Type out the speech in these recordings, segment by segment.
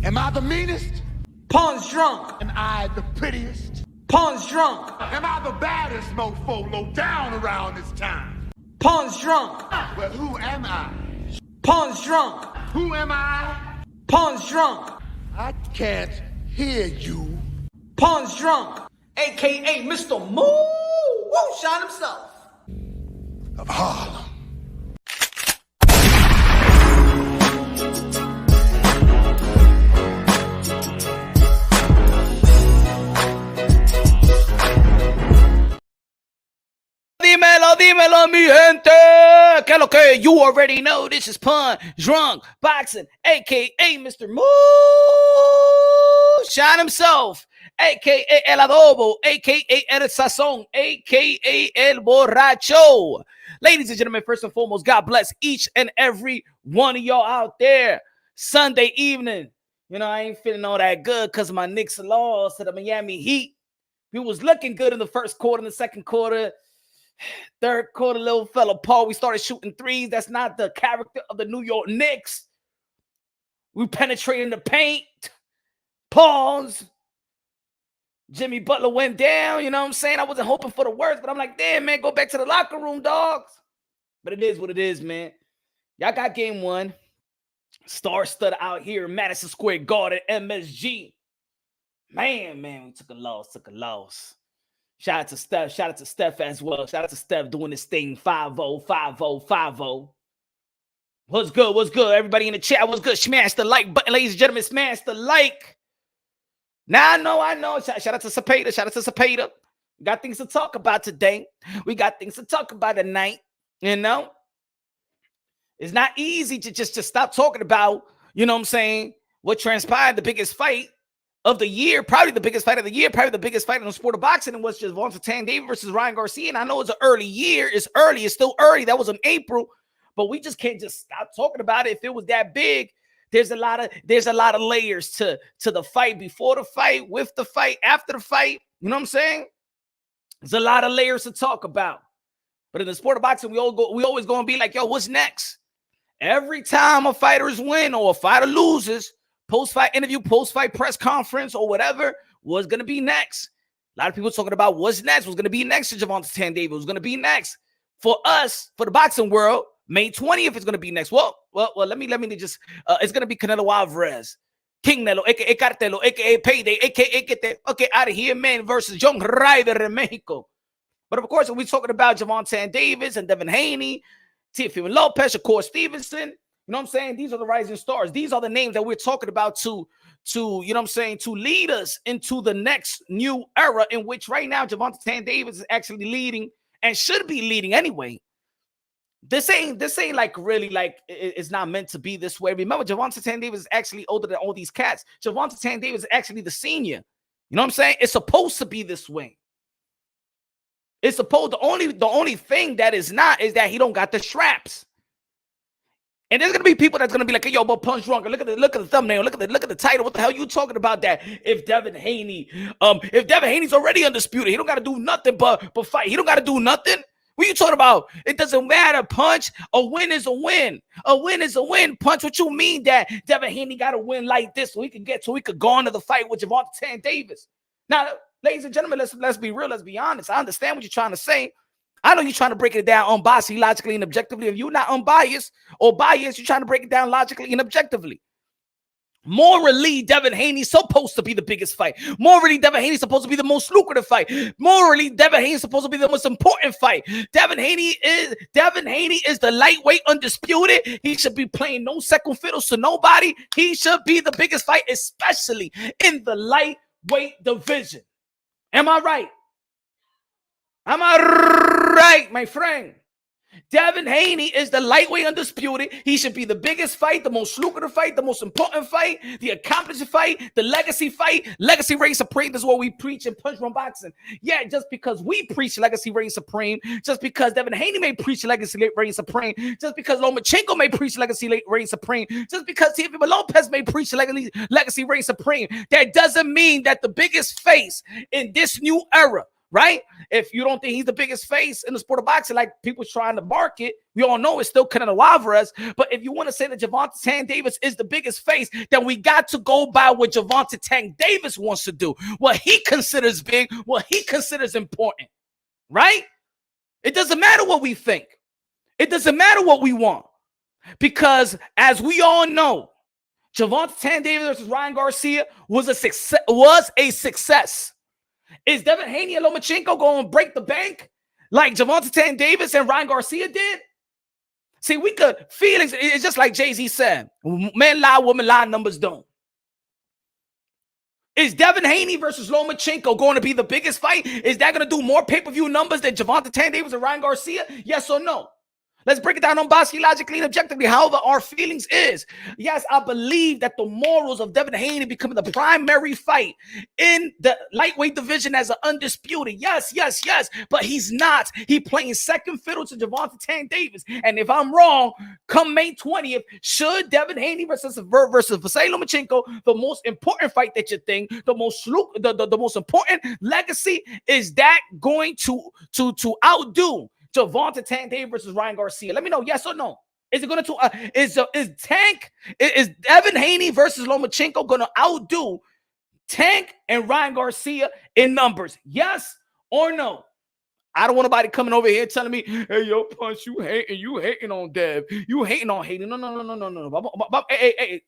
Am I the meanest? Pawn's drunk. Am I the prettiest? Pawn's drunk. Am I the baddest mofo low down around this town? Pawn's drunk. Well, who am I? Pawn's drunk. Who am I? Pawn's drunk. I can't hear you. Pawn's drunk. AKA Mr. Moo Woo Shot himself. Of Harlem. Dímelo, mi gente. Que lo que you already know. This is Pun Drunk Boxing, aka Mr. Moo Shot himself, aka El Adobo, aka El Sazón, aka El Borracho. Ladies and gentlemen, first and foremost, God bless each and every one of y'all out there. Sunday evening. You know, I ain't feeling all that good because my Knicks lost to the Miami Heat. We was looking good in the first quarter, in the second quarter. Third quarter, little fell apart. We started shooting threes. That's not the character of the New York Knicks. We penetrated the paint. Pause. Jimmy Butler went down. You know what I'm saying? I wasn't hoping for the worst, but I'm like, damn, man, go back to the locker room, dogs. But it is what it is, man. Y'all got game one. Star stud out here in Madison Square Garden, MSG. Man, we took a loss. Shout out to Steph as well. Shout out to Steph doing this thing 5-0, 5-0, 5-0. What's good? Everybody in the chat, what's good? Smash the like button, ladies and gentlemen. Smash the like. Now, I know. Shout out to Cepeda. We got things to talk about today. We got things to talk about tonight. You know? It's not easy to just stop talking about, you know what I'm saying, what transpired, the biggest fight of the year, probably the biggest fight of the year, probably the biggest fight in the sport of boxing, and was Gervonta Davis versus Ryan Garcia. And I know it's an early year. It's early. It's still early. That was in April. But we just can't just stop talking about it. If it was that big, there's a lot of layers to the fight, before the fight, with the fight, after the fight. You know what I'm saying? There's a lot of layers to talk about. But in the sport of boxing, we always going to be like, yo, what's next? Every time a fighter's win or a fighter loses, post-fight interview, post-fight press conference, or whatever was going to be next. A lot of people talking about what's next, what's going to be next to Gervonta Davis, what's going to be next. For us, for the boxing world, May 20th is going to be next. Well, let me just, it's going to be Canelo Alvarez, King Nelo, a.k.a. Cartelo, a.k.a. Payday, a.k.a. Get out of here, man, versus Young Ryder in Mexico. But of course, we're talking about Gervonta Davis and Devin Haney, Teofimo Lopez, of course, Stevenson. You know what I'm saying? These are the rising stars. These are the names that we're talking about to you know what I'm saying, to lead us into the next new era, in which right now Gervonta Davis is actually leading and should be leading anyway. This ain't like really like it's not meant to be this way. Remember, Gervonta Davis is actually older than all these cats. Gervonta Davis is actually the senior. You know what I'm saying? It's supposed to be this way. It's supposed the only thing that is not is that he don't got the straps. And there's gonna be people that's gonna be like, hey, yo, but Punch Drunk. Look at the thumbnail. Look at the title. What the hell are you talking about? That if Devin Haney's already undisputed, he don't gotta do nothing but fight. He don't gotta do nothing. What are you talking about? It doesn't matter, Punch. A win is a win. A win is a win, Punch. What you mean that Devin Haney gotta win like this so he could go into the fight with Gervonta Davis? Now, ladies and gentlemen, let's be real, let's be honest. I understand what you're trying to say. I know you're trying to break it down unbiased, logically, and objectively. If you're not unbiased or biased, you're trying to break it down logically and objectively. Morally, Devin Haney's supposed to be the biggest fight. Morally, Devin Haney's supposed to be the most lucrative fight. Morally, Devin Haney's supposed to be the most important fight. Devin Haney is the lightweight undisputed. He should be playing no second fiddles to nobody. He should be the biggest fight, especially in the lightweight division. Am I right? Am I right, my friend? Devin Haney is the lightweight undisputed. He should be the biggest fight, the most lucrative fight, the most important fight, the accomplished fight, the legacy fight. Legacy reign supreme is what we preach in Punch Drunk Boxing. Yeah, just because we preach legacy reign supreme, just because Devin Haney may preach legacy reign supreme, just because Lomachenko may preach legacy reign supreme, just because Teofimo Lopez may preach legacy reign supreme, that doesn't mean that the biggest face in this new era right? If you don't think he's the biggest face in the sport of boxing, like people trying to market, we all know it's still Canelo Alvarez. But if you want to say that Gervonta Tank Davis is the biggest face, then we got to go by what Gervonta Tank Davis wants to do, what he considers big, what he considers important, right? It doesn't matter what we think. It doesn't matter what we want. Because as we all know, Gervonta Tank Davis versus Ryan Garcia was a success. Is Devin Haney and Lomachenko going to break the bank like Gervonta Tank Davis and Ryan Garcia did? See, we could feelings. It's just like Jay-Z said, men lie, women lie, numbers don't. Is Devin Haney versus Lomachenko going to be the biggest fight? Is that going to do more pay-per-view numbers than Gervonta Tank Davis and Ryan Garcia? Yes or no? Let's break it down on boxing logically and objectively. However, our feelings is, yes, I believe that the morals of Devin Haney becoming the primary fight in the lightweight division as an undisputed. Yes. But he's not. He playing second fiddle to Gervonta Tank Davis. And if I'm wrong, come May 20th, should Devin Haney versus Vasily Lomachenko, the most important fight that you think, the most important legacy, is that going to outdo Gervonta Tank Davis versus Ryan Garcia? Let me know, yes or no. Is it going to is Devin Haney versus Lomachenko going to outdo Tank and Ryan Garcia in numbers? Yes or no? I don't want nobody coming over here telling me, hey, yo, Punch, you hating on Dev. You hating on Haney. No. Hey.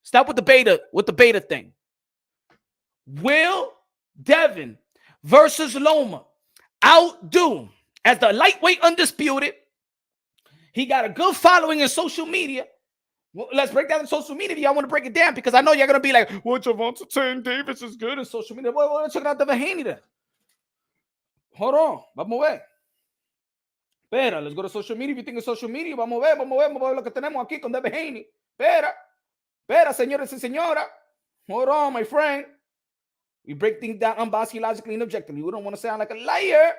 Stop with the beta thing. Will Devin versus Loma outdo, as the lightweight undisputed? He got a good following in social media. Well, let's break down in social media if y'all want to break it down, because I know you're going to be like, well, Gervonta Tank Davis is good in social media. Well, check out Devin Haney then. Hold on. Vamos a ver. Espera, let's go to social media. If you think of social media, vamos a ver lo que tenemos aquí con Devin Haney. Espera, señores y señoras. Hold on, my friend. We break things down unbiasedly, logically, and objectively. We don't want to sound like a liar.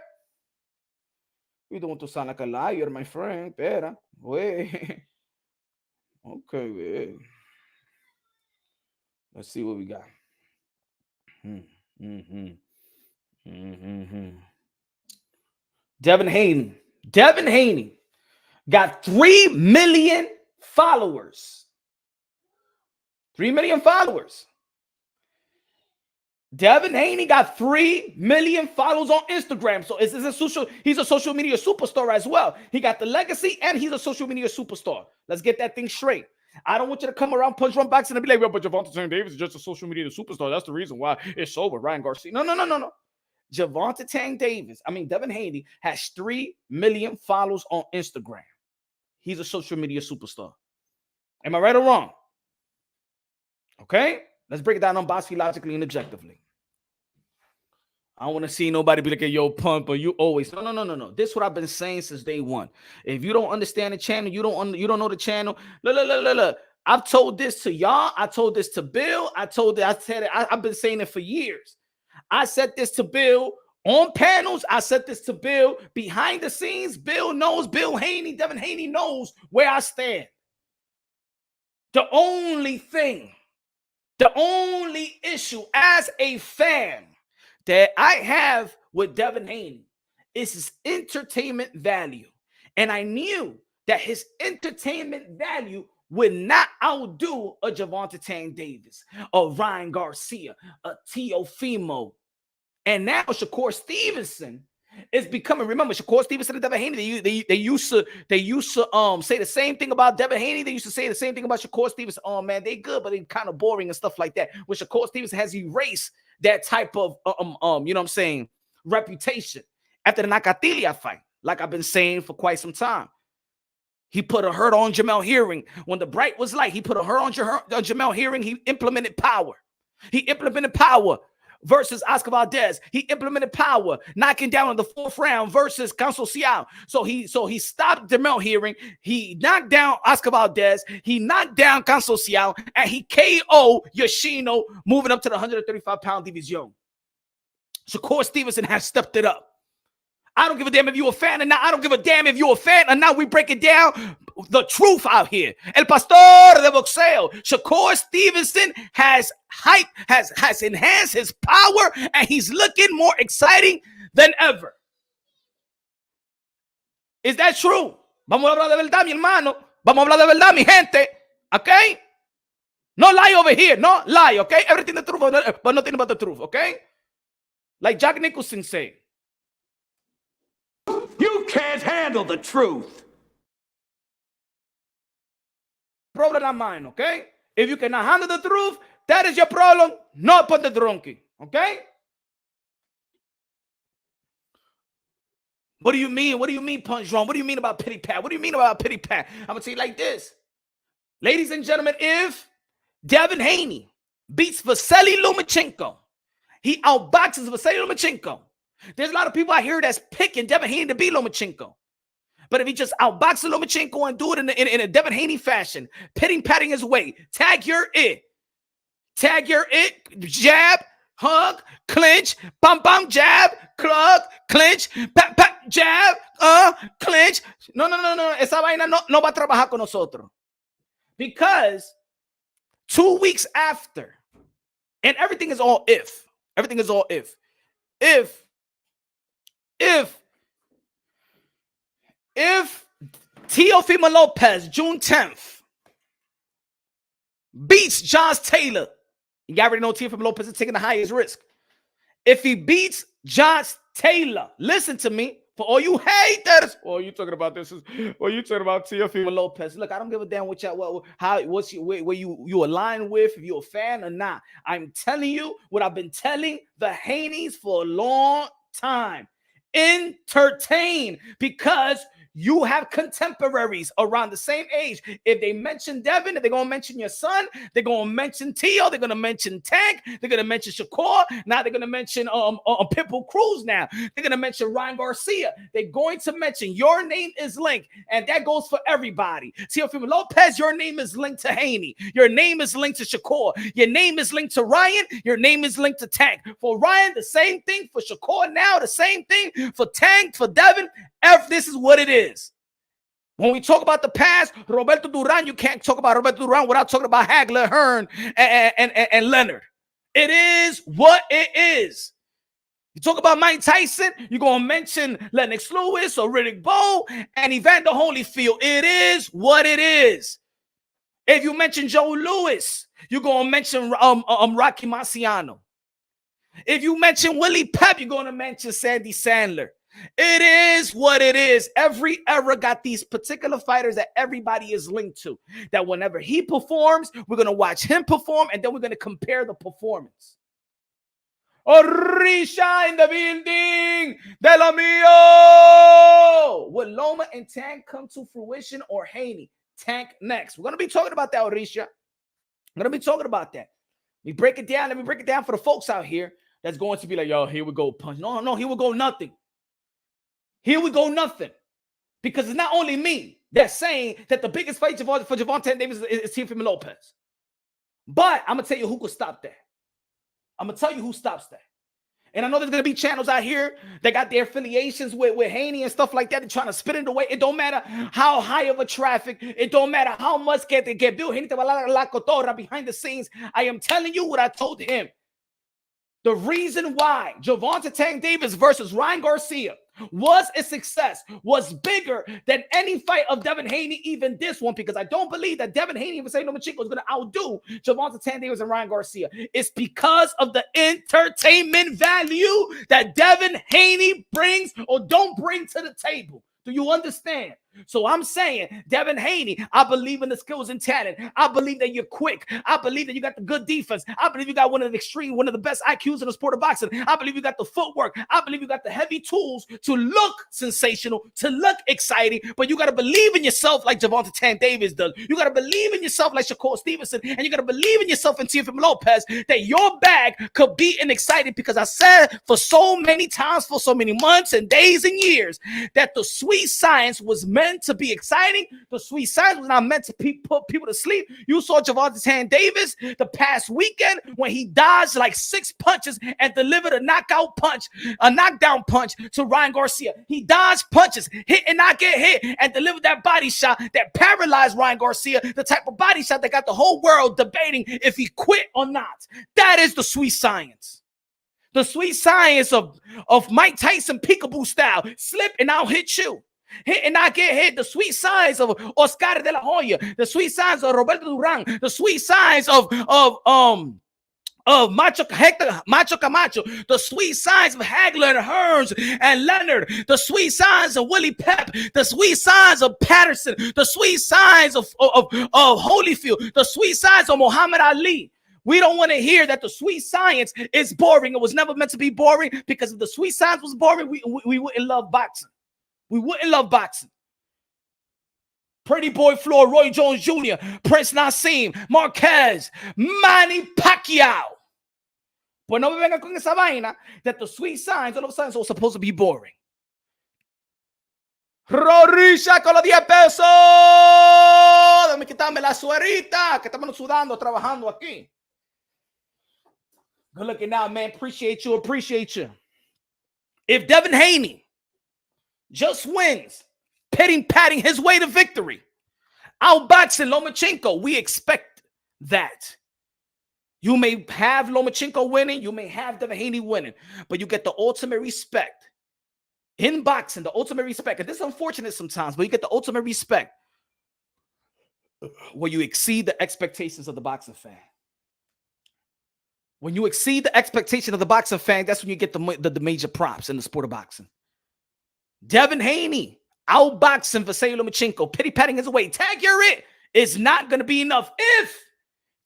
We don't want to sound like a liar, my friend. Espera. Wait. Okay, wait. Let's see what we got. Devin Haney got 3 million followers. 3 million followers. Devin Haney got 3 million followers on Instagram. So he's a social media superstar as well. He got the legacy and he's a social media superstar. Let's get that thing straight. I don't want you to come around, punch, run boxing and be like, well, but Gervonta Tank Davis is just a social media superstar. That's the reason why it's so with Ryan Garcia. No. Gervonta Tank Davis, Devin Haney has 3 million followers on Instagram. He's a social media superstar. Am I right or wrong? Okay? Let's break it down on boxing logically and objectively. I don't want to see nobody be like, hey, yo, Pump, or you always. No. This is what I've been saying since day one. If you don't understand the channel, you don't know the channel. Look. I've told this to y'all. I told this to Bill. I've been saying it for years. I said this to Bill on panels. I said this to Bill behind the scenes. Bill knows. Bill Haney, Devin Haney knows where I stand. The only issue as a fan that I have with Devin Haney is his entertainment value. And I knew that his entertainment value would not outdo a Gervonta Tank Davis, a Ryan Garcia, a Teofimo. And now Shakur Stevenson is becoming, remember, Shakur Stevenson and Devin Haney, they used to say the same thing about Devin Haney. They used to say the same thing about Shakur Stevenson. Oh, man, they good, but they kind of boring and stuff like that. Which Shakur Stevenson has erased that type of, reputation after the Nakatilia fight, like I've been saying for quite some time. He put a hurt on Jamel Hearing. When the bright was light, he put a hurt on Jamel Hearing. He implemented power. Versus Oscar Valdez. He implemented power, knocking down in the 4th round versus Cansel Siao. So he stopped Jamel Hearing. He knocked down Oscar Valdez. He knocked down Cansel Siao. And he KO Yoshino, moving up to the 135-pound division. Shakur Stevenson has stepped it up. I don't give a damn if you're a fan or not. I don't give a damn if you're a fan or not. We break it down the truth out here. El pastor de boxeo, Shakur Stevenson, has enhanced his power, and he's looking more exciting than ever. Is that true? Vamos a hablar de verdad, mi hermano. Vamos a hablar de verdad, mi gente. Okay? No lie over here. No lie, okay? Everything the truth, but nothing but the truth, okay? Like Jack Nicholson said. You can't handle the truth. Problem not mine, okay? If you cannot handle the truth, that is your problem, not for the drunkie, okay? What do you mean? What do you mean, Punch Drunk? What do you mean about Pity Pat? What do you mean about Pity Pat? I'm going to tell you like this. Ladies and gentlemen, if Devin Haney beats Vasily Lomachenko, he outboxes Vasily Lomachenko. There's a lot of people out here that's picking Devin Haney to beat Lomachenko. But if he just outboxes Lomachenko and do it in a Devin Haney fashion, patting his way, tag your it, jab, hug, clinch, bam, jab, club, clinch, pat, jab, clinch. No. Esa vaina no va a trabajar con nosotros. Because 2 weeks after, and everything is all if. Everything is all if. If Teofimo Lopez, June 10th, beats Josh Taylor, you already know Teofimo Lopez is taking the highest risk. If he beats Josh Taylor, listen to me, for all you haters, you talking about this is, you talking about Teofimo Lopez. Look, I don't give a damn what y'all, where you align with, if you're a fan or not. I'm telling you what I've been telling the Haneys for a long time. Entertain, because you have contemporaries around the same age. If they mention Devin, they're going to mention your son. They're going to mention Teo. They're going to mention Tank. They're going to mention Shakur. Now they're going to mention Pitbull Cruz now. They're going to mention Ryan Garcia. They're going to mention your name is linked, and that goes for everybody. Teofimo Lopez, your name is linked to Haney. Your name is linked to Shakur. Your name is linked to Ryan. Your name is linked to Tank. For Ryan, the same thing. For Shakur now, the same thing. For Tank, for Devin, this is what it is. When we talk about the past, Roberto Duran, you can't talk about Roberto Duran without talking about Hagler, Hearn, and Leonard. It is what it is. You talk about Mike Tyson, you're going to mention Lennox Lewis or Riddick Bowe and Evander Holyfield. It is what it is. If you mention Joe Louis, you're going to mention Rocky Marciano. If you mention Willie Pep, you're going to mention Sandy Sandler. It is what it is. Every era got these particular fighters that everybody is linked to. That whenever he performs, we're going to watch him perform, and then we're going to compare the performance. Orisha in the building. De la Mio. Will Loma and Tank come to fruition, or Haney? Tank next. We're going to be talking about that, Orisha. We're going to be talking about that. Let me break it down. Let me break it down for the folks out here that's going to be like, yo, here we go, Punch. No, here we go, nothing. Here we go, nothing. Because it's not only me that's saying that the biggest fight for Gervonta Davis is Teofimo Lopez. But I'm going to tell you who could stop that. I'm going to tell you who stops that. And I know there's going to be channels out here that got their affiliations with Haney and stuff like that. They're trying to spit it away. It don't matter how high of a traffic. It don't matter how much get built. Haney te va a dar la cotorra behind the scenes. I am telling you what I told him. The reason why Gervonta Davis versus Ryan Garcia was a success, was bigger than any fight of Devin Haney, even this one, because I don't believe that Devin Haney and Vasily Lomachenko is going to outdo Gervonta Davis and Ryan Garcia. It's because of the entertainment value that Devin Haney brings or don't bring to the table. Do you understand? So I'm saying, Devin Haney, I believe in the skills and talent. I believe that you're quick. I believe that you got the good defense. I believe you got one of the best IQs in the sport of boxing. I believe you got the footwork. I believe you got the heavy tools to look sensational, to look exciting, but you got to believe in yourself like Gervonta Davis does. You got to believe in yourself like Shakur Stevenson, and you got to believe in yourself in Teofimo Lopez that your bag could be an exciting, because I said for so many times, for so many months and days and years, that the sweet science was meant meant to be exciting. The sweet science was not meant to put people to sleep. You saw Gervonta Davis the past weekend when he dodged like 6 punches and delivered a knockdown punch to Ryan Garcia. He dodged punches, hit and not get hit, and delivered that body shot that paralyzed Ryan Garcia, the type of body shot that got the whole world debating if he quit or not. That is the sweet science. The sweet science of Mike Tyson peekaboo style. Slip and I'll hit you. Hit and I get hit. The sweet science of Oscar de la Hoya. The sweet science of Roberto Duran. The sweet science of Macho Camacho. The sweet signs of Hagler and Hearns and Leonard. The sweet signs of Willie Pep. The sweet signs of Patterson. The sweet signs of Holyfield. The sweet signs of Muhammad Ali. We don't want to hear that the sweet science is boring. It was never meant to be boring, because if the sweet science was boring, we wouldn't love boxing. We wouldn't love boxing. Pretty Boy Floyd, Roy Jones Jr., Prince Nassim, Marquez, Manny Pacquiao. Pues no me venga con esa vaina that the sweet science all of a sudden was supposed to be boring. Rorisha con los 10 pesos. Déjame quitarme la suerita, que estamos sudando, trabajando aquí. Good looking now, man. Appreciate you. If Devin Haney just wins, patting his way to victory, outboxing Lomachenko, we expect that. You may have Lomachenko winning, you may have Devin Haney winning, but you get the ultimate respect. In boxing, the ultimate respect. And this is unfortunate sometimes, but you get the ultimate respect where you exceed the expectations of the boxing fan. When you exceed the expectation of the boxing fan, that's when you get the major props in the sport of boxing. Devin Haney, outboxing Vasily Lomachenko, patting his way. Tag you're it is not going to be enough. If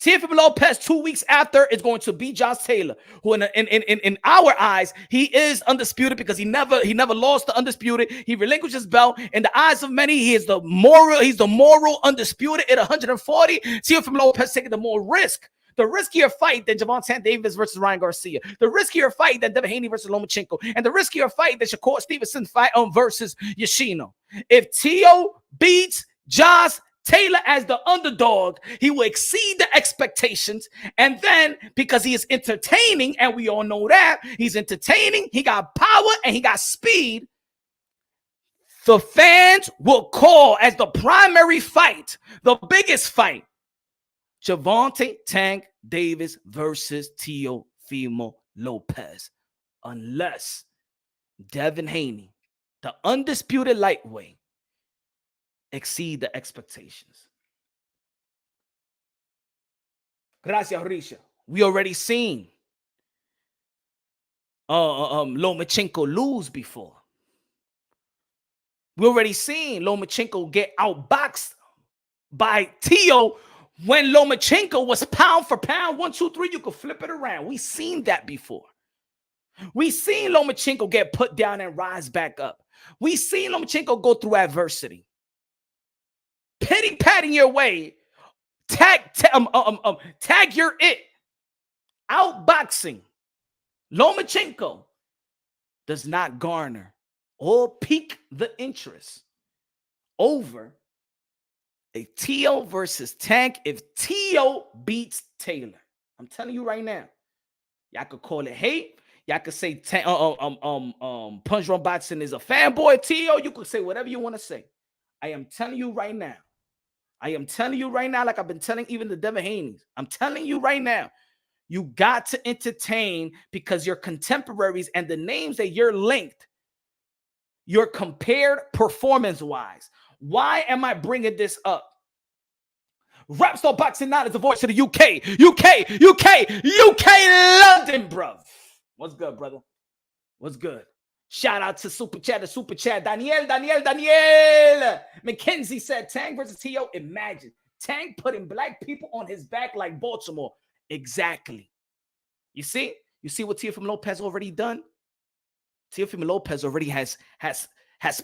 Teofimo Lopez 2 weeks after is going to beat Josh Taylor, who in our eyes, he is undisputed because he never lost the undisputed. He relinquished his belt. In the eyes of many, he's the moral undisputed at 140. Teofimo Lopez taking the more risk. The riskier fight than Gervonta Davis versus Ryan Garcia. The riskier fight than Devin Haney versus Lomachenko. And the riskier fight than Shakur Stevenson fight versus Yoshino. If Teo beats Josh Taylor as the underdog, he will exceed the expectations. And then, because he is entertaining, and we all know that, he's entertaining, he got power, and he got speed, the fans will call as the primary fight, the biggest fight, Gervonta Tank Davis versus Teofimo Lopez. Unless Devin Haney, the undisputed lightweight, exceed the expectations. Gracias, Risha. We already seen Lomachenko lose before. We already seen Lomachenko get outboxed by Teo when Lomachenko was pound for pound, 1, 2, 3, you could flip it around. We seen that before. We seen Lomachenko get put down and rise back up. We seen Lomachenko go through adversity. Patting your way, tag your it. Outboxing Lomachenko does not garner or pique the interest over a Teo versus Tank if Teo beats Taylor. I'm telling you right now. Y'all could call it hate. Y'all could say Punch Drunk Boxing is a fanboy Teo. You could say whatever you want to say. I am telling you right now. Like I've been telling even the Devin Haneys. I'm telling you right now. You got to entertain because your contemporaries and the names that you're linked, you're compared performance-wise. Why am I bringing this up? Rapstar Boxing Now is the voice of the UK, London, bro. What's good, brother? What's good? Shout out to Super Chat. Daniel. McKenzie said, Tank versus Teo. Imagine. Tank putting black people on his back like Baltimore. Exactly. You see what Teofimo Lopez already done? Teofimo Lopez already has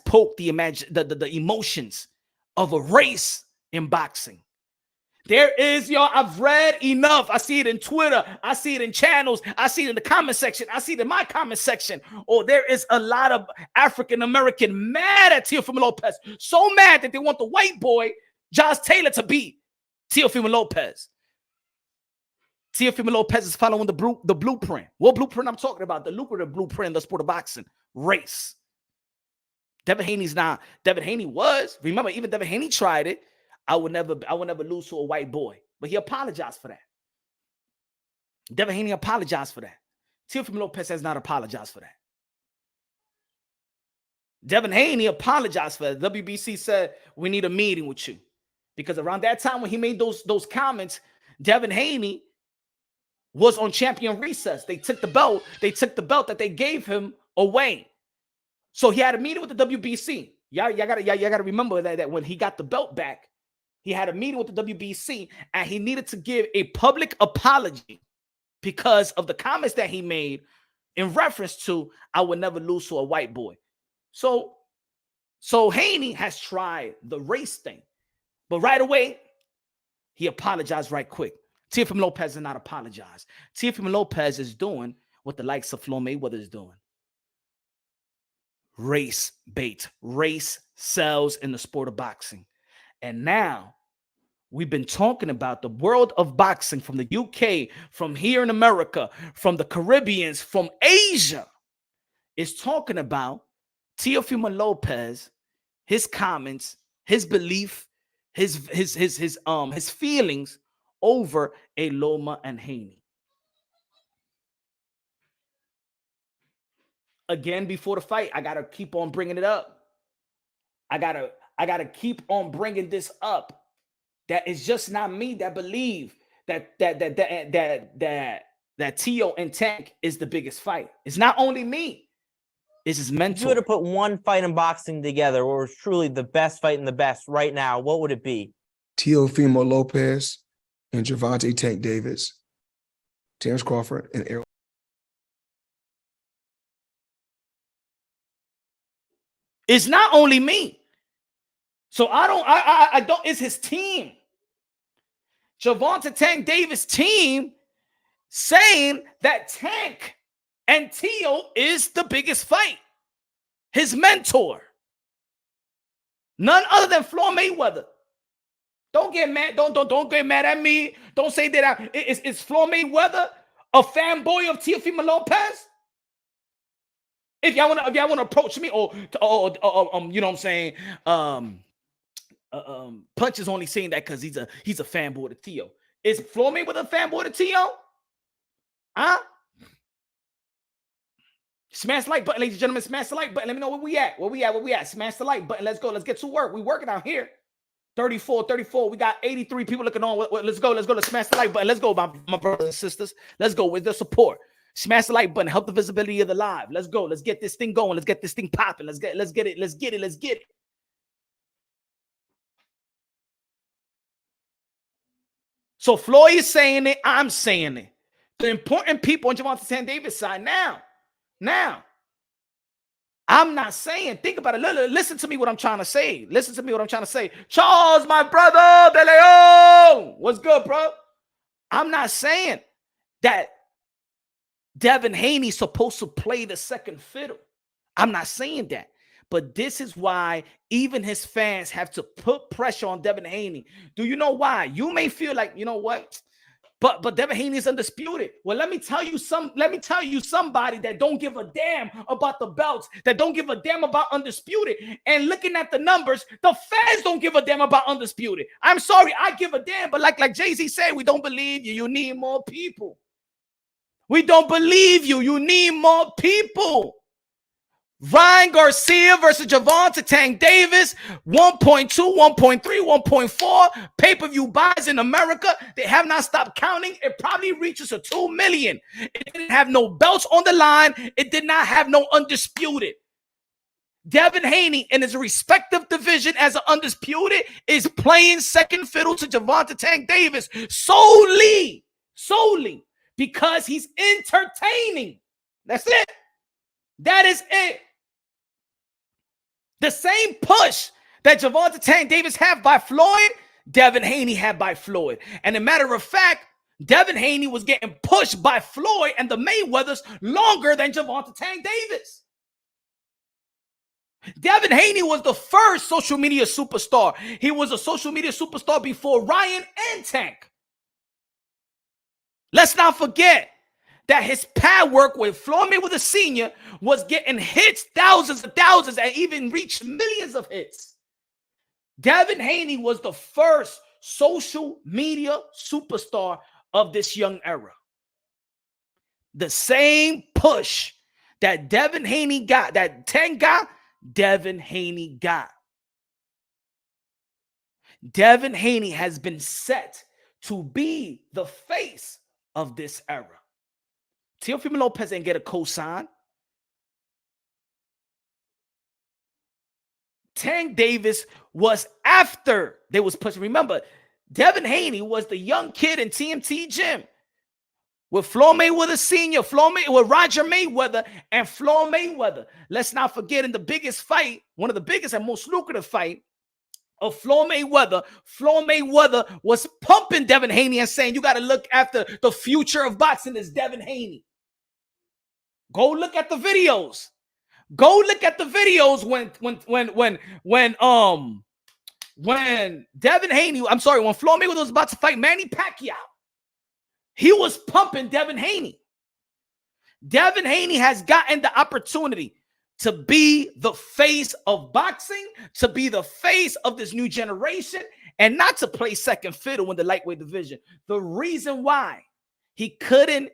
poked the emotions of a race in boxing. There is, y'all, I've read enough. I see it in Twitter. I see it in channels. I see it in the comment section. I see it in my comment section. Oh, there is a lot of African-American mad at Teofimo Lopez. So mad that they want the white boy, Josh Taylor, to beat Teofimo Lopez. Teofimo Lopez is following the blueprint. What blueprint I'm talking about? The lucrative blueprint in the sport of boxing. Race. Devin Haney's not. Devin Haney was. Remember, even Devin Haney tried it. I would never lose to a white boy. But he apologized for that. Devin Haney apologized for that. Teofimo Lopez has not apologized for that. Devin Haney apologized for that. WBC said, we need a meeting with you. Because around that time when he made those comments, Devin Haney was on champion recess. They took the belt. They took the belt that they gave him away. So he had a meeting with the WBC. Y'all gotta remember that when he got the belt back, he had a meeting with the WBC and he needed to give a public apology because of the comments that he made in reference to, I would never lose to a white boy. So Haney has tried the race thing, but right away, he apologized right quick. Teofimo Lopez did not apologize. Teofimo Lopez is doing what the likes of Floyd Mayweather is doing. Race bait. Race sells in the sport of boxing. And now we've been talking about the world of boxing from the UK, from here in America, from the Caribbeans, from Asia, is talking about Teofimo Lopez, his comments, his belief, his feelings over a Loma and Haney. Again, before the fight, I gotta keep on bringing it up. I gotta keep on bringing this up. That it's just not me that believe that Teo and Tank is the biggest fight. It's not only me. It's his mentor. If you were to put one fight in boxing together, or was truly the best fight in the best right now, what would it be? Teofimo Lopez and Gervonta Tank Davis, Terrence Crawford, and Errol. It's not only me. So I don't, it's his team. Gervonta Tank Davis' team saying that Tank and Teo is the biggest fight. His mentor. None other than Floyd Mayweather. Don't get mad. Don't get mad at me. Don't say that is Floyd Mayweather a fanboy of Teofimo Lopez? If y'all wanna approach me, or you know what I'm saying, Punch is only saying that because he's a fanboy to Teo. Is Floyd Mayweather a fanboy to Teo? Huh? Smash the like button, ladies and gentlemen. Smash the like button. Let me know where we at. Where we at? Smash the like button. Let's go. Let's get to work. We working out here. 34. We got 83 people looking on. Let's go. Let's smash the like button. Let's go, my brothers and sisters. Let's go with the support. Smash the like button. Help the visibility of the live. Let's go. Let's get this thing going. Let's get this thing popping. Let's get it. So Floyd is saying it. I'm saying it. The important people on Gervonta Davis' side now. I'm not saying, think about it. Listen to me what I'm trying to say. Charles, my brother, De Leon. What's good, bro? I'm not saying that Devin Haney's supposed to play the second fiddle. I'm not saying that. But this is why even his fans have to put pressure on Devin Haney. Do you know why? You may feel like, you know what? But Devin Haney is undisputed. Well, let me tell you somebody that don't give a damn about the belts, that don't give a damn about undisputed. And looking at the numbers, the fans don't give a damn about undisputed. I'm sorry, I give a damn, but like Jay-Z said, we don't believe you. You need more people. We don't believe you. You need more people. Ryan Garcia versus Gervonta Tank Davis, 1.2, 1.3, 1.4 pay-per-view buys in America. They have not stopped counting. It probably reaches to 2 million. It didn't have no belts on the line. It did not have no undisputed. Devin Haney in his respective division as an undisputed is playing second fiddle to Gervonta Tank Davis solely because he's entertaining. That's it. That is it. The same push that Gervonta Tank Davis have by Floyd, Devin Haney had by Floyd. And a matter of fact, Devin Haney was getting pushed by Floyd and the Mayweathers longer than Gervonta Davis. Devin Haney was the first social media superstar. He was a social media superstar before Ryan and Tank. Let's not forget that his pad work with Floyd Mayweather Sr. was getting hits, thousands and thousands, and even reached millions of hits. Devin Haney was the first social media superstar of this young era. The same push that Devin Haney got, that Tank got, Devin Haney got. Devin Haney has been set to be the face of this era. Teofimo Lopez ain't get a cosign. Tank Davis was after they was pushing. Remember, Devin Haney was the young kid in TMT gym with Floyd Mayweather Sr., with Roger Mayweather and Floyd Mayweather. Let's not forget, in the biggest fight, one of the biggest and most lucrative fight of Floyd Mayweather was pumping Devin Haney and saying, you got to look after the future of boxing is Devin Haney. Go look at the videos. Go look at the videos when Devin Haney, when Floyd Mayweather was about to fight Manny Pacquiao, he was pumping Devin Haney. Devin Haney has gotten the opportunity to be the face of boxing, to be the face of this new generation, and not to play second fiddle in the lightweight division. The reason why he couldn't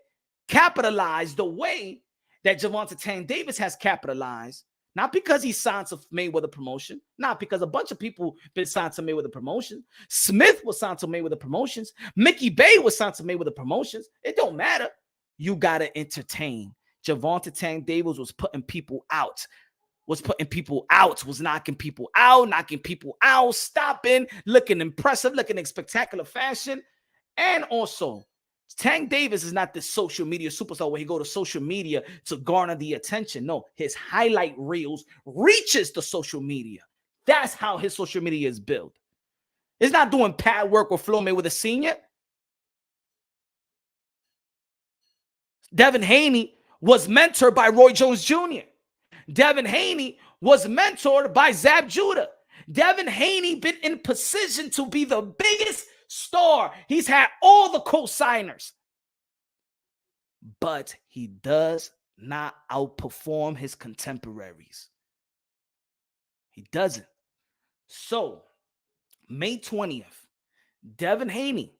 capitalize the way that Gervonta Davis has capitalized, not because he signed to Mayweather promotion, not because a bunch of people been signed to Mayweather promotion. Smith was signed to Mayweather promotions. Mickey Bay was signed to Mayweather promotions. It don't matter. You got to entertain. Gervonta Davis was putting people out, was knocking people out, stopping, looking impressive, looking in spectacular fashion. And also, Tank Davis is not this social media superstar where he go to social media to garner the attention. No, his highlight reels reaches the social media. That's how his social media is built. It's not doing pad work with Floyd Mayweather Sr. Devin Haney was mentored by Roy Jones Jr. Devin Haney was mentored by Zab Judah. Devin Haney been in position to be the biggest star. He's had all the co-signers. But he does not outperform his contemporaries. He doesn't. So, May 20th, Devin Haney,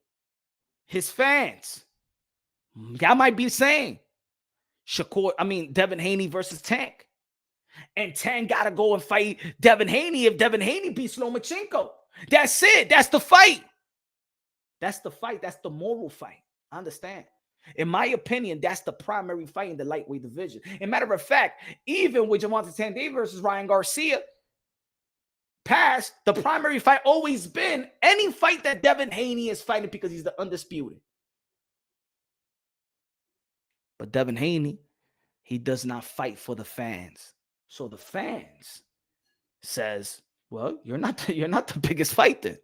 his fans, y'all might be saying, Devin Haney versus Tank. And Tank got to go and fight Devin Haney if Devin Haney beats Lomachenko. That's it. That's the fight. That's the fight. That's the moral fight. I understand. In my opinion, that's the primary fight in the lightweight division. As a matter of fact, even with Gervonta Davis versus Ryan Garcia past, the primary fight always been any fight that Devin Haney is fighting because he's the undisputed. But Devin Haney, he does not fight for the fans. So the fans says, well, you're not the biggest fight then.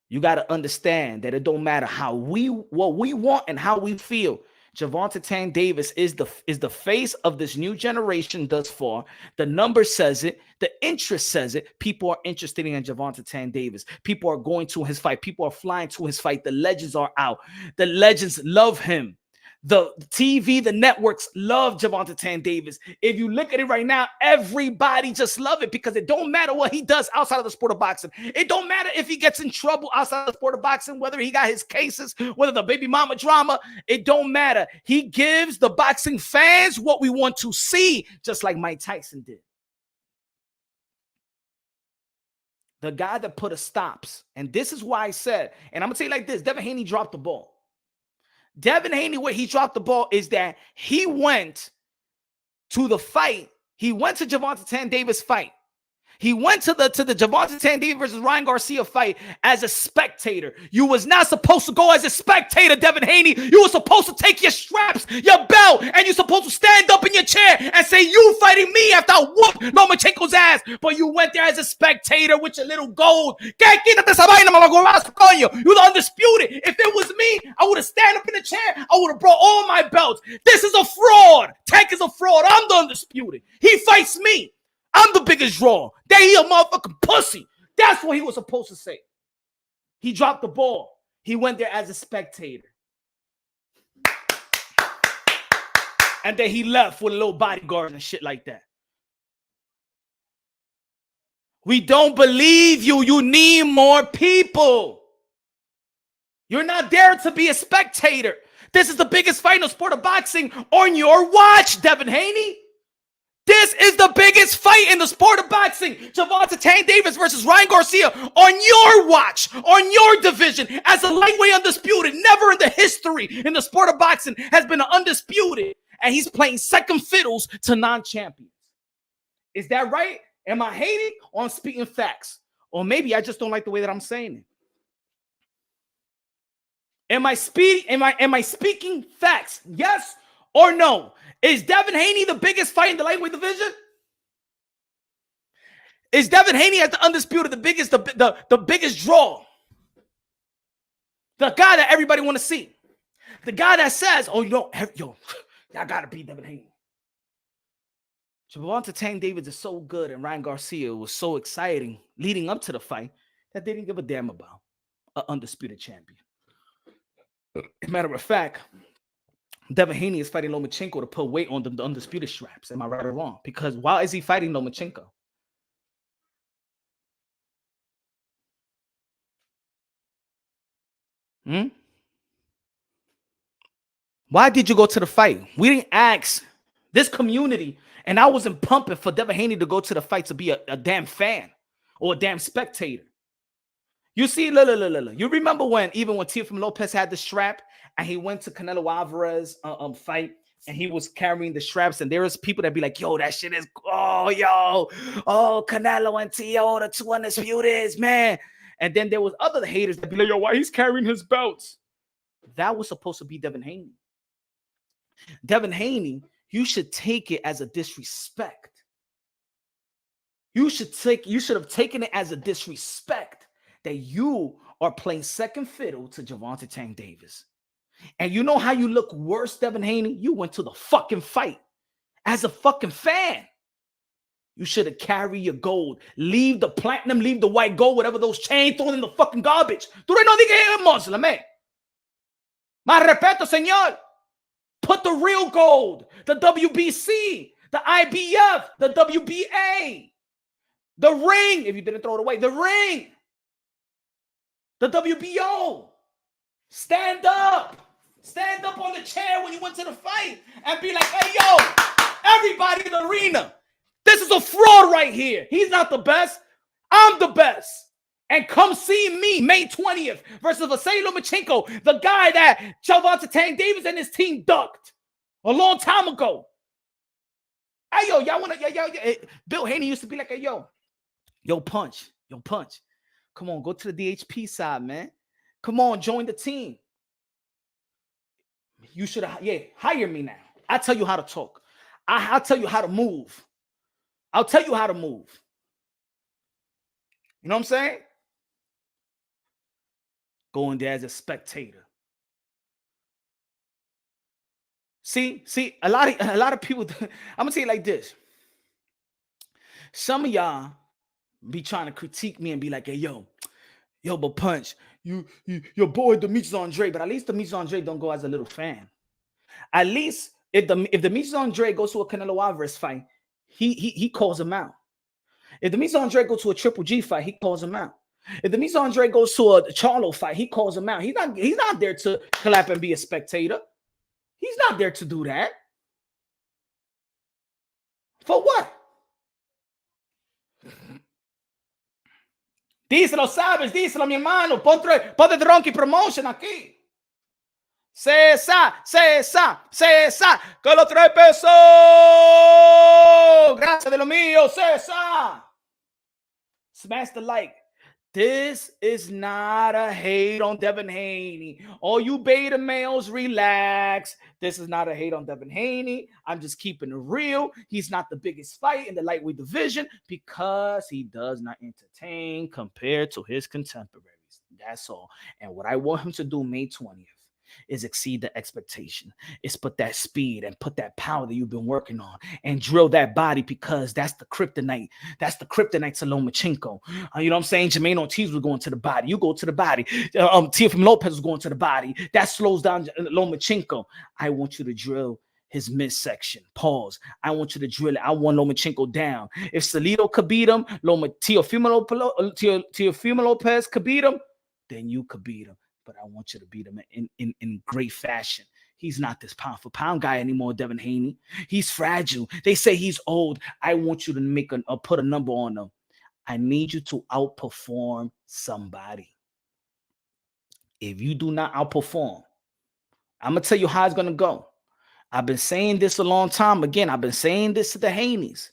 You got to understand that it don't matter what we want and how we feel. Gervonta Davis is the face of this new generation thus far. The number says it. The interest says it. People are interested in Gervonta Davis. People are going to his fight. People are flying to his fight. The legends are out. The legends love him. The TV, the networks love Gervonta Davis. If you look at it right now, everybody just love it because it don't matter what he does outside of the sport of boxing. It don't matter if he gets in trouble outside of the sport of boxing, whether he got his cases, whether the baby mama drama, it don't matter. He gives the boxing fans what we want to see, just like Mike Tyson did. The guy that put a stops, and this is why I said, and I'm going to tell you like this, Devin Haney dropped the ball. Devin Haney, where he dropped the ball is that he went to the fight. He went to Gervonta Davis' fight. He went to the Gervonta Davis versus Ryan Garcia fight as a spectator. You was not supposed to go as a spectator, Devin Haney. You were supposed to take your straps, your belt, and you're supposed to stand up in your chair and say, you fighting me after I whooped Lomachenko's ass. But you went there as a spectator with your little gold. You're the undisputed. If it was me, I would have stand up in the chair. I would have brought all my belts. This is a fraud. Tank is a fraud. I'm the undisputed. He fights me. I'm the biggest draw. That he a motherfucking pussy. That's what he was supposed to say. He dropped the ball. He went there as a spectator. And then he left with a little bodyguard and shit like that. We don't believe you. You need more people. You're not there to be a spectator. This is the biggest fight in the sport of boxing on your watch, Devin Haney. This is the biggest fight in the sport of boxing. Gervonta Davis versus Ryan Garcia on your watch, on your division, as a lightweight undisputed. Never in the history in the sport of boxing has been an undisputed. And he's playing second fiddles to non-champions. Is that right? Am I hating or I'm speaking facts? Or maybe I just don't like the way that I'm saying it. Am I speaking facts? Yes or no? Is Devin Haney the biggest fight in the lightweight division? Is Devin Haney as the undisputed the biggest draw? The guy that everybody want to see. The guy that says, oh, yo, I gotta beat Devin Haney. Gervonta Davis is so good and Ryan Garcia was so exciting leading up to the fight that they didn't give a damn about an undisputed champion. As a matter of fact, Devin Haney is fighting Lomachenko to put weight on the undisputed straps. Am I right or wrong? Because why is he fighting Lomachenko? Why did you go to the fight? We didn't ask this community, and I wasn't pumping for Devin Haney to go to the fight to be a damn fan or a damn spectator. You see, look. You remember when Teofimo Lopez had the strap and he went to Canelo Alvarez fight and he was carrying the straps and there was people that be like, yo, that shit is, Canelo and Teo, the two undisputeds, man. And then there was other haters that be like, yo, why he's carrying his belts? That was supposed to be Devin Haney. Devin Haney, you should take it as a disrespect. You should have taken it as a disrespect that you are playing second fiddle to Gervonta Davis. And you know how you look worse, Devin Haney? You went to the fucking fight as a fucking fan. You should have carried your gold. Leave the platinum, leave the white gold, whatever those chains, throw in the fucking garbage. Tú no digas Muslim, eh? Más respeto, señor. Put the real gold, the WBC, the IBF, the WBA, the ring, if you didn't throw it away, the ring, the WBO. Stand up. Stand up on the chair when you went to the fight and be like, hey, yo, everybody in the arena, this is a fraud right here. He's not the best. I'm the best. And come see me May 20th versus Vasily Lomachenko, the guy that Gervonta Davis and his team ducked a long time ago. Hey, yo, y'all want to, Bill Haney used to be like, hey, yo, punch. Come on, go to the DHP side, man. Come on, join the team. You should have, hire me now. I'll tell you how to talk. I'll tell you how to move. I'll tell you how to move. You know what I'm saying? Going there as a spectator. See, a lot of people, I'm gonna say it like this. Some of y'all be trying to critique me and be like, hey, yo, but Punch, your boy Demetrius Andre, but at least Demetrius Andre don't go as a little fan. At least if Demetrius Andre goes to a Canelo Alvarez fight, he calls him out. If Demetrius Andre goes to a Triple G fight, he calls him out. If Demetrius Andre goes to a Charlo fight, he calls him out. He's not there to clap and be a spectator. He's not there to do that. For what? Díselo, sabes, díselo, mi hermano. Ponte Drunky Promotion aquí. César, que lo trae peso. Gracias de lo mío, César. Smash the like. This is not a hate on Devin Haney. All you beta males, relax. This is not a hate on Devin Haney. I'm just keeping it real. He's not the biggest fight in the lightweight division because he does not entertain compared to his contemporaries. That's all. And what I want him to do May 20th is exceed the expectation. It's put that speed and put that power that you've been working on and drill that body, because that's the kryptonite. That's the kryptonite to Lomachenko. You know what I'm saying? Jermaine Ortiz was going to the body. You go to the body. Teofimo Lopez was going to the body. That slows down Lomachenko. I want you to drill his midsection. Pause. I want you to drill it. I want Lomachenko down. If Salido could beat him, Teofimo Lopez could beat him, then you could beat him. But I want you to beat him in great fashion. He's not this pound for pound guy anymore, Devin Haney. He's fragile. They say he's old. I want you to put a number on him. I need you to outperform somebody. If you do not outperform, I'm going to tell you how it's going to go. I've been saying this a long time. Again, I've been saying this to the Haneys.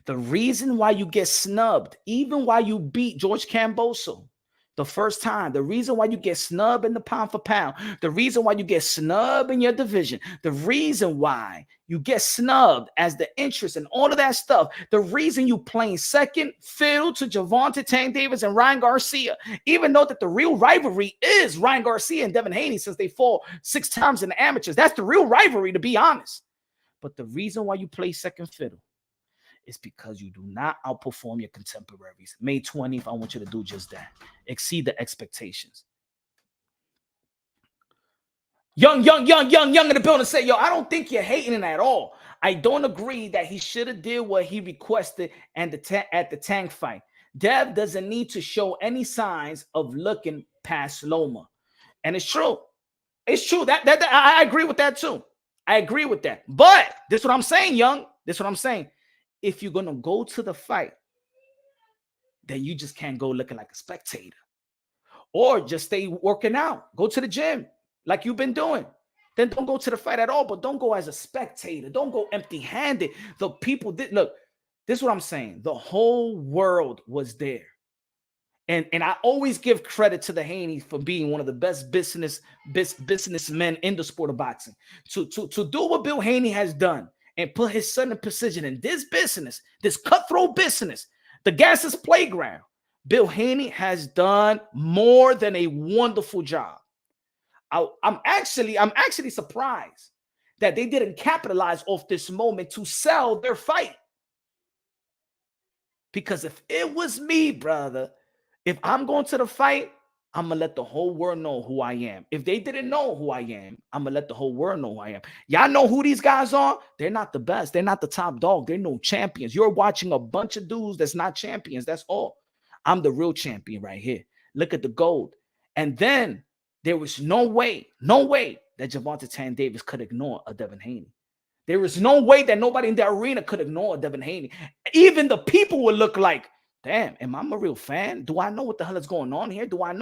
The reason why you get snubbed, even while you beat George Camboso the first time, the reason why you get snubbed in the pound for pound, the reason why you get snubbed in your division, the reason why you get snubbed as the interest and all of that stuff, the reason you playing second fiddle to Gervonta Davis and Ryan Garcia, even though that the real rivalry is Ryan Garcia and Devin Haney, since they fought 6 times in the amateurs. That's the real rivalry, to be honest. But the reason why you play second fiddle is because you do not outperform your contemporaries. May 20th, I want you to do just that. Exceed the expectations. Young in the building say, yo, I don't think you're hating him at all. I don't agree that he should have did what he requested at the tank fight. Dev doesn't need to show any signs of looking past Loma. And it's true. It's true. That I agree with that too. I agree with that. But this is what I'm saying, Young. This is what I'm saying. If you're going to go to the fight, then you just can't go looking like a spectator. Or just stay working out. Go to the gym like you've been doing. Then don't go to the fight at all, but don't go as a spectator. Don't go empty-handed. The people did look. This is what I'm saying. The whole world was there. And I always give credit to the Haney for being one of the best businessmen in the sport of boxing. To do what Bill Haney has done and put his son in position in this business, this cutthroat business, the Gases playground, Bill Haney has done more than a wonderful job. I'm actually surprised that they didn't capitalize off this moment to sell their fight. Because if it was me, brother, if I'm going to the fight, I'm going to let the whole world know who I am. If they didn't know who I am, I'm going to let the whole world know who I am. Y'all know who these guys are? They're not the best. They're not the top dog. They're no champions. You're watching a bunch of dudes that's not champions. That's all. I'm the real champion right here. Look at the gold. And then there was no way that Gervonta Davis could ignore a Devin Haney. There was no way that nobody in the arena could ignore a Devin Haney. Even the people would look like, damn, am I a real fan? Do I know what the hell is going on here? Do I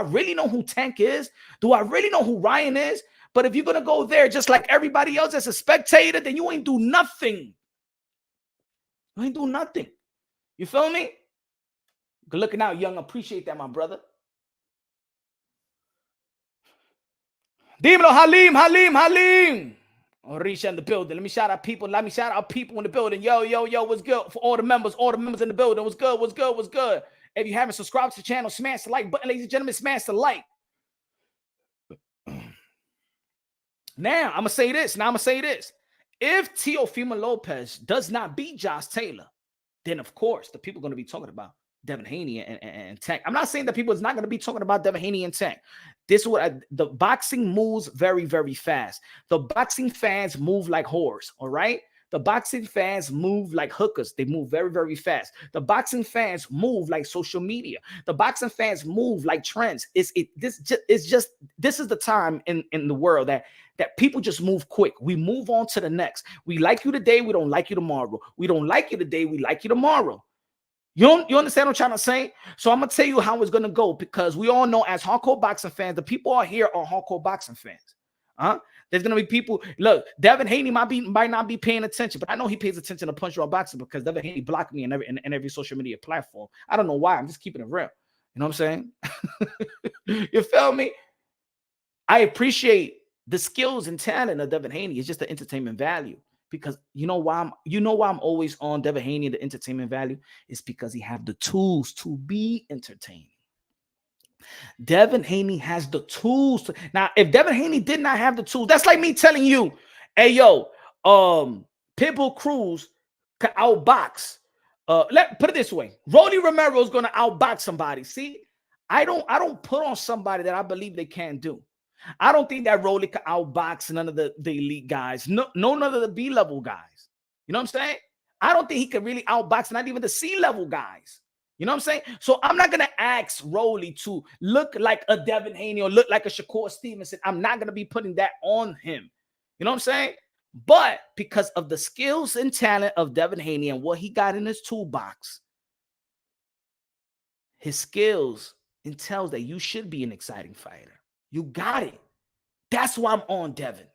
really know who Tank is? Do I really know who Ryan is? But if you're going to go there just like everybody else as a spectator, then you ain't do nothing. You ain't do nothing. You feel me? Good looking out, Young. Appreciate that, my brother. Dímelo, Halim. Orisha in the building. Let me shout out people in the building. Yo, what's good? For all the members in the building. What's good? If you haven't subscribed to the channel, smash the like button, ladies and gentlemen. Smash the like. Now, I'm going to say this. If Teofimo Lopez does not beat Josh Taylor, then, of course, the people are going to be talking about Devin Haney and Tank. I'm not saying that people is not going to be talking about Devin Haney and Tank. This is what the boxing moves very, very fast. The boxing fans move like whores, all right? The boxing fans move like hookers. They move very, very fast. The boxing fans move like social media. The boxing fans move like trends. This is the time in the world that people just move quick. We move on to the next. We like you today. We don't like you tomorrow. We don't like you today. We like you tomorrow. You understand what I'm trying to say? So I'm going to tell you how it's going to go, because we all know as hardcore boxing fans, the people out here are hardcore boxing fans. There's gonna be people. Look, Devin Haney might not be paying attention, but I know he pays attention to Punch Drunk Boxing because Devin Haney blocked me in every social media platform. I don't know why. I'm just keeping it real. You know what I'm saying? You feel me? I appreciate the skills and talent of Devin Haney. It's just the entertainment value. Because you know why I'm always on Devin Haney, the entertainment value? It's because he have the tools to be entertaining. Devin Haney has the tools. Now, if Devin Haney did not have the tools, that's like me telling you, hey, yo, Pitbull Cruz could outbox. Put it this way. Rolly Romero is going to outbox somebody. See, I don't put on somebody that I believe they can't do. I don't think that Rolly could outbox none of the elite guys. No, none of the B-level guys. You know what I'm saying? I don't think he could really outbox not even the C-level guys. You know what I'm saying? So I'm not going to ask Rolly to look like a Devin Haney or look like a Shakur Stevenson. I'm not going to be putting that on him. You know what I'm saying? But because of the skills and talent of Devin Haney and what he got in his toolbox, his skills entails that you should be an exciting fighter. You got it. That's why I'm on Devin,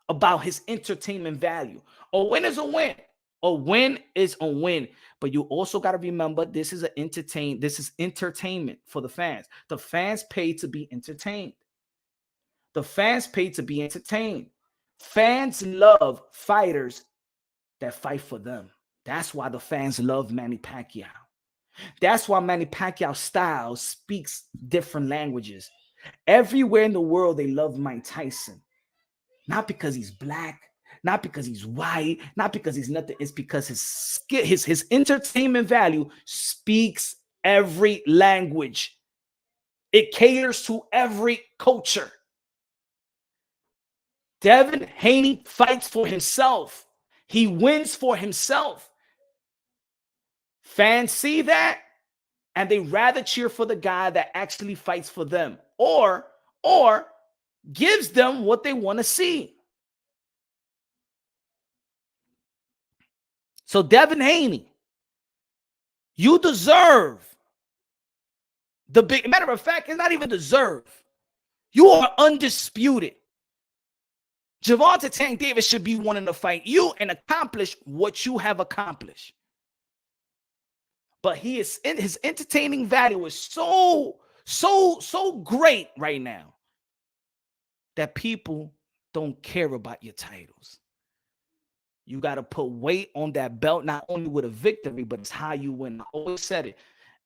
about his entertainment value. A win is a win. A win is a win. But you also got to remember, this is entertainment for the fans. The fans pay to be entertained. The fans pay to be entertained. Fans love fighters that fight for them. That's why the fans love Manny Pacquiao. That's why Manny Pacquiao's style speaks different languages. Everywhere in the world, they love Mike Tyson. Not because he's black, not because he's white, not because he's nothing. It's because his entertainment value speaks every language. It caters to every culture. Devin Haney fights for himself. He wins for himself. Fans see that, and they rather cheer for the guy that actually fights for them or gives them what they want to see. So Devin Haney, you deserve the big. Matter of fact, it's not even deserve. You are undisputed. Gervonta Tank Davis should be wanting to fight you and accomplish what you have accomplished. But his entertaining value is so great right now that people don't care about your titles. You got to put weight on that belt, not only with a victory, but it's how you win. I always said it.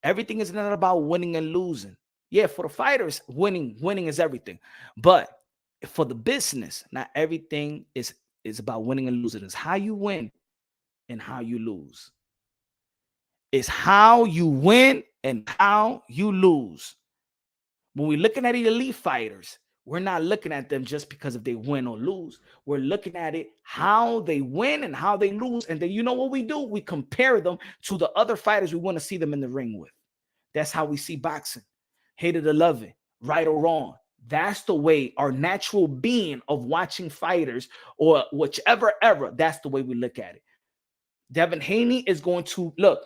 Everything is not about winning and losing. Yeah, for the fighters, winning is everything. But for the business, not everything is about winning and losing. It's how you win and how you lose. It's how you win and how you lose. When we're looking at the elite fighters, we're not looking at them just because if they win or lose. We're looking at it how they win and how they lose. And then you know what we do? We compare them to the other fighters we want to see them in the ring with. That's how we see boxing. Hate it or love it, right or wrong. That's the way, our natural being of watching fighters or whichever era, that's the way we look at it. Devin Haney is going to, look,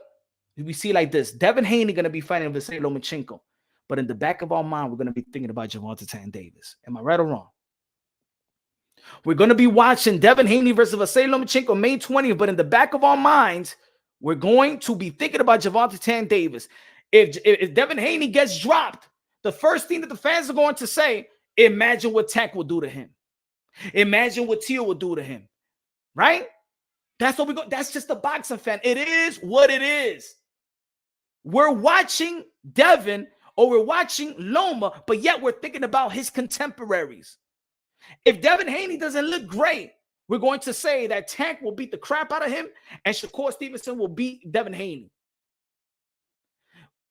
we see like this. Devin Haney going to be fighting Vasily Lomachenko. But in the back of our mind, we're going to be thinking about Gervonta Davis. Am I right or wrong? We're going to be watching Devin Haney versus Vasily Lomachenko May 20th. But in the back of our minds, we're going to be thinking about Gervonta Davis. If Devin Haney gets dropped, the first thing that the fans are going to say, imagine what Tank will do to him. Imagine what Teo will do to him. Right? That's what we go. That's just a boxing fan. It is what it is. We're watching Devin or we're watching Loma, but yet we're thinking about his contemporaries. If Devin Haney doesn't look great, we're going to say that Tank will beat the crap out of him and Shakur Stevenson will beat Devin Haney.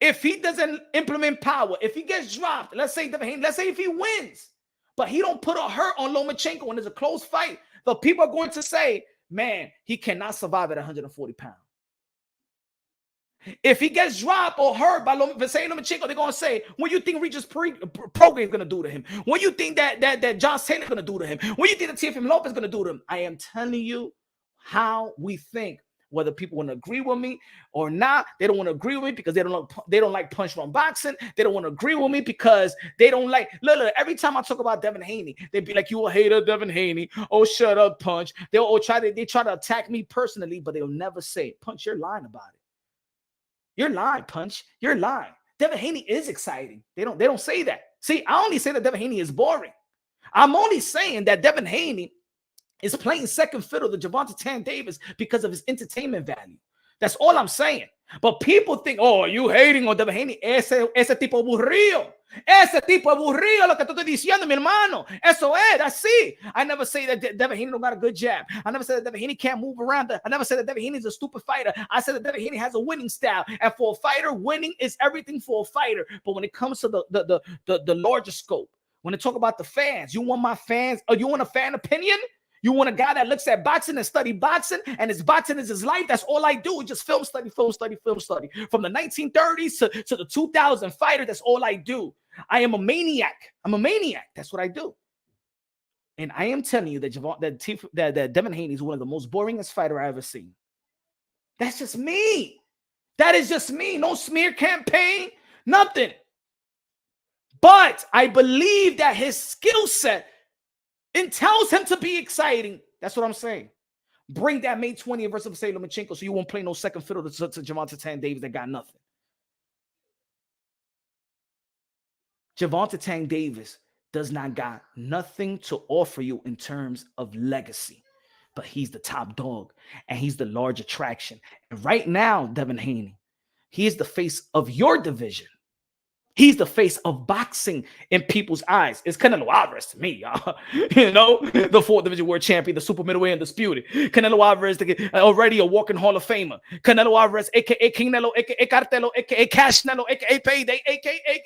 If he doesn't implement power, if he gets dropped, let's say Devin Haney, let's say if he wins, but he don't put a hurt on Lomachenko when there's a close fight, the people are going to say, man, he cannot survive at 140 pounds. If he gets dropped or hurt by Vasily Lomachenko, they're going to say, what do you think Regis program is going to do to him? What do you think that John Taylor is going to do to him? What do you think that Teofimo Lopez is going to do to him? I am telling you how we think. whether people want to agree with me or not. They don't want to agree with me because they don't like punch run boxing. They don't want to agree with me because they don't like. Look, every time I talk about Devin Haney, they'd be like, "You a hater, Devin Haney." Oh, shut up, Punch. They try to attack me personally, but they'll never say it. Punch, you're lying about it. You're lying, Punch. You're lying. Devin Haney is exciting. They don't say that. See, I only say that Devin Haney is boring. I'm only saying that Devin Haney is playing second fiddle to Gervonta Davis because of his entertainment value. That's all I'm saying. But people think, oh, you hating on Devin Haney. Ese tipo aburrido. Ese tipo aburrido, lo que tú estoy diciendo, mi hermano. Eso es, así. I never say that Devin Haney don't got a good jab. I never said that Devin Haney can't move around. I never said that Devin Haney is a stupid fighter. I said that Devin Haney has a winning style. And for a fighter, winning is everything for a fighter. But when it comes to the larger scope, when they talk about the fans, you want my fans, or you want a fan opinion? You want a guy that looks at boxing and study boxing, and his boxing is his life. That's all I do. Just film study, film study, film study. From the 1930s to the 2000 fighter, that's all I do. I am a maniac. I'm a maniac. That's what I do. And I am telling you that Devin Haney is one of the most boringest fighter I've ever seen. That's just me. That is just me. No smear campaign, nothing. But I believe that his skill set entails him to be exciting. That's what I'm saying. Bring that May 20th versus Lomachenko so you won't play no second fiddle to Gervonta Davis that got nothing. Gervonta Davis does not got nothing to offer you in terms of legacy. But he's the top dog and he's the large attraction. And right now, Devin Haney, he is the face of your division. He's the face of boxing in people's eyes. It's Canelo Alvarez to me, y'all. You know, the 4th division world champion, the super middleweight undisputed. Canelo Alvarez, already a walking Hall of Famer. Canelo Alvarez, aka Kinelo, aka Cartelo, aka Cashnelo, aka Payday, aka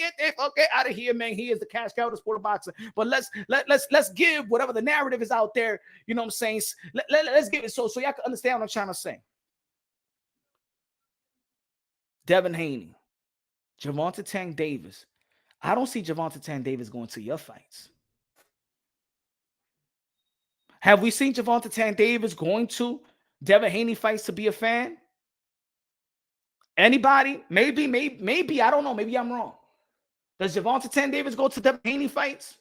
get out of here, man. He is the cash cow of the sport of boxing. But let's give whatever the narrative is out there. You know what I'm saying? Let's give it so y'all can understand what I'm trying to say. Devin Haney. Gervonta Davis. I don't see Gervonta Davis going to your fights. Have we seen Gervonta Davis going to Devin Haney fights to be a fan? Anybody? Maybe. I don't know. Maybe I'm wrong. Does Gervonta Davis go to Devin Haney fights?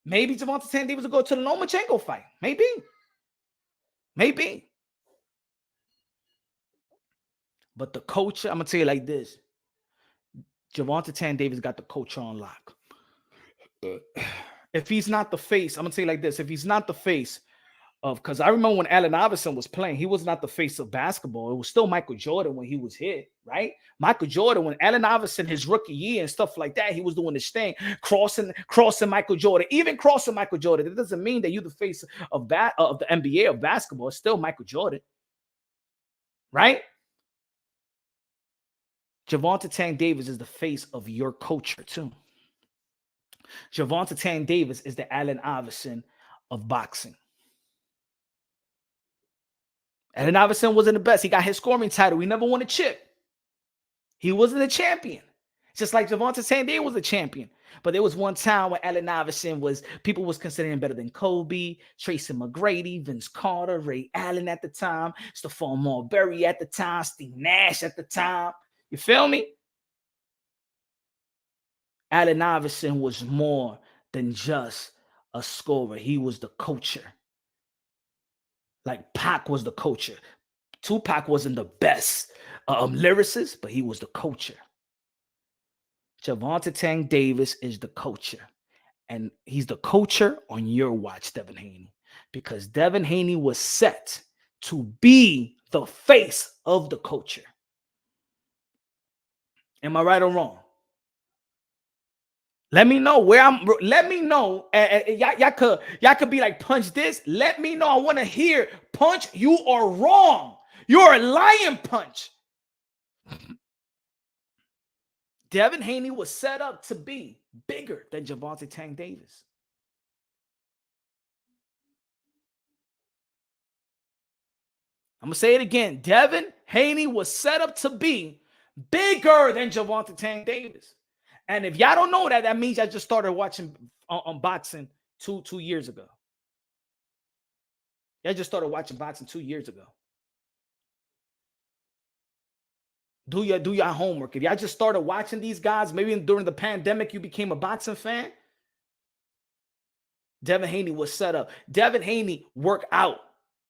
Maybe Gervonta Davis will go to the Lomachenko fight. Maybe. But the culture, I'm going to tell you like this. Gervonta Davis got the culture on lock. If he's not the face, I'm going to tell you like this. If he's not the face of, because I remember when Allen Iverson was playing, he was not the face of basketball. It was still Michael Jordan when he was hit, right? Michael Jordan, when Allen Iverson, his rookie year and stuff like that, he was doing this thing, crossing Michael Jordan. Even crossing Michael Jordan, it doesn't mean that you're the face of the NBA of basketball. It's still Michael Jordan, right? Gervonta Davis is the face of your culture too. Gervonta Davis is the Allen Iverson of boxing. Allen Iverson wasn't the best. He got his scoring title. He never won a chip. He wasn't a champion. Just like Gervonta Davis was a champion. But there was one time when Allen Iverson people was considering him better than Kobe, Tracy McGrady, Vince Carter, Ray Allen at the time, Stephon Marbury at the time, Steve Nash at the time. You feel me? Allen Iverson was more than just a scorer. He was the culture. Like Pac was the culture. Tupac wasn't the best lyricist, but he was the culture. Gervonta Davis is the culture. And he's the culture on your watch, Devin Haney. Because Devin Haney was set to be the face of the culture. Am I right or wrong? Let me know where I'm. Let me know. Y'all could be like, Punch this. Let me know. I want to hear, Punch, you are wrong. You're a lying, Punch. Devin Haney was set up to be bigger than Gervonta Davis. I'm going to say it again. Devin Haney was set up to be bigger than Gervonta Davis. And if y'all don't know that, that means I just started watching boxing two years ago. I just started watching boxing 2 years ago. Do your homework. If y'all just started watching these guys, maybe during the pandemic, you became a boxing fan. Devin Haney was set up. Devin Haney worked out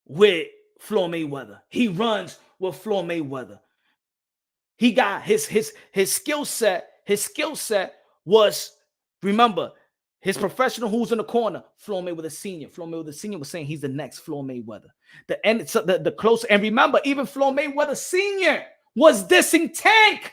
with Floyd Mayweather. He runs with Floyd Mayweather. He got his skill set. His skill set was, remember, his professional who's in the corner, Floyd Mayweather Sr. Floyd Mayweather Sr. was saying he's the next Floyd Mayweather. The close, and remember, even Floyd Mayweather Sr. was dissing Tank.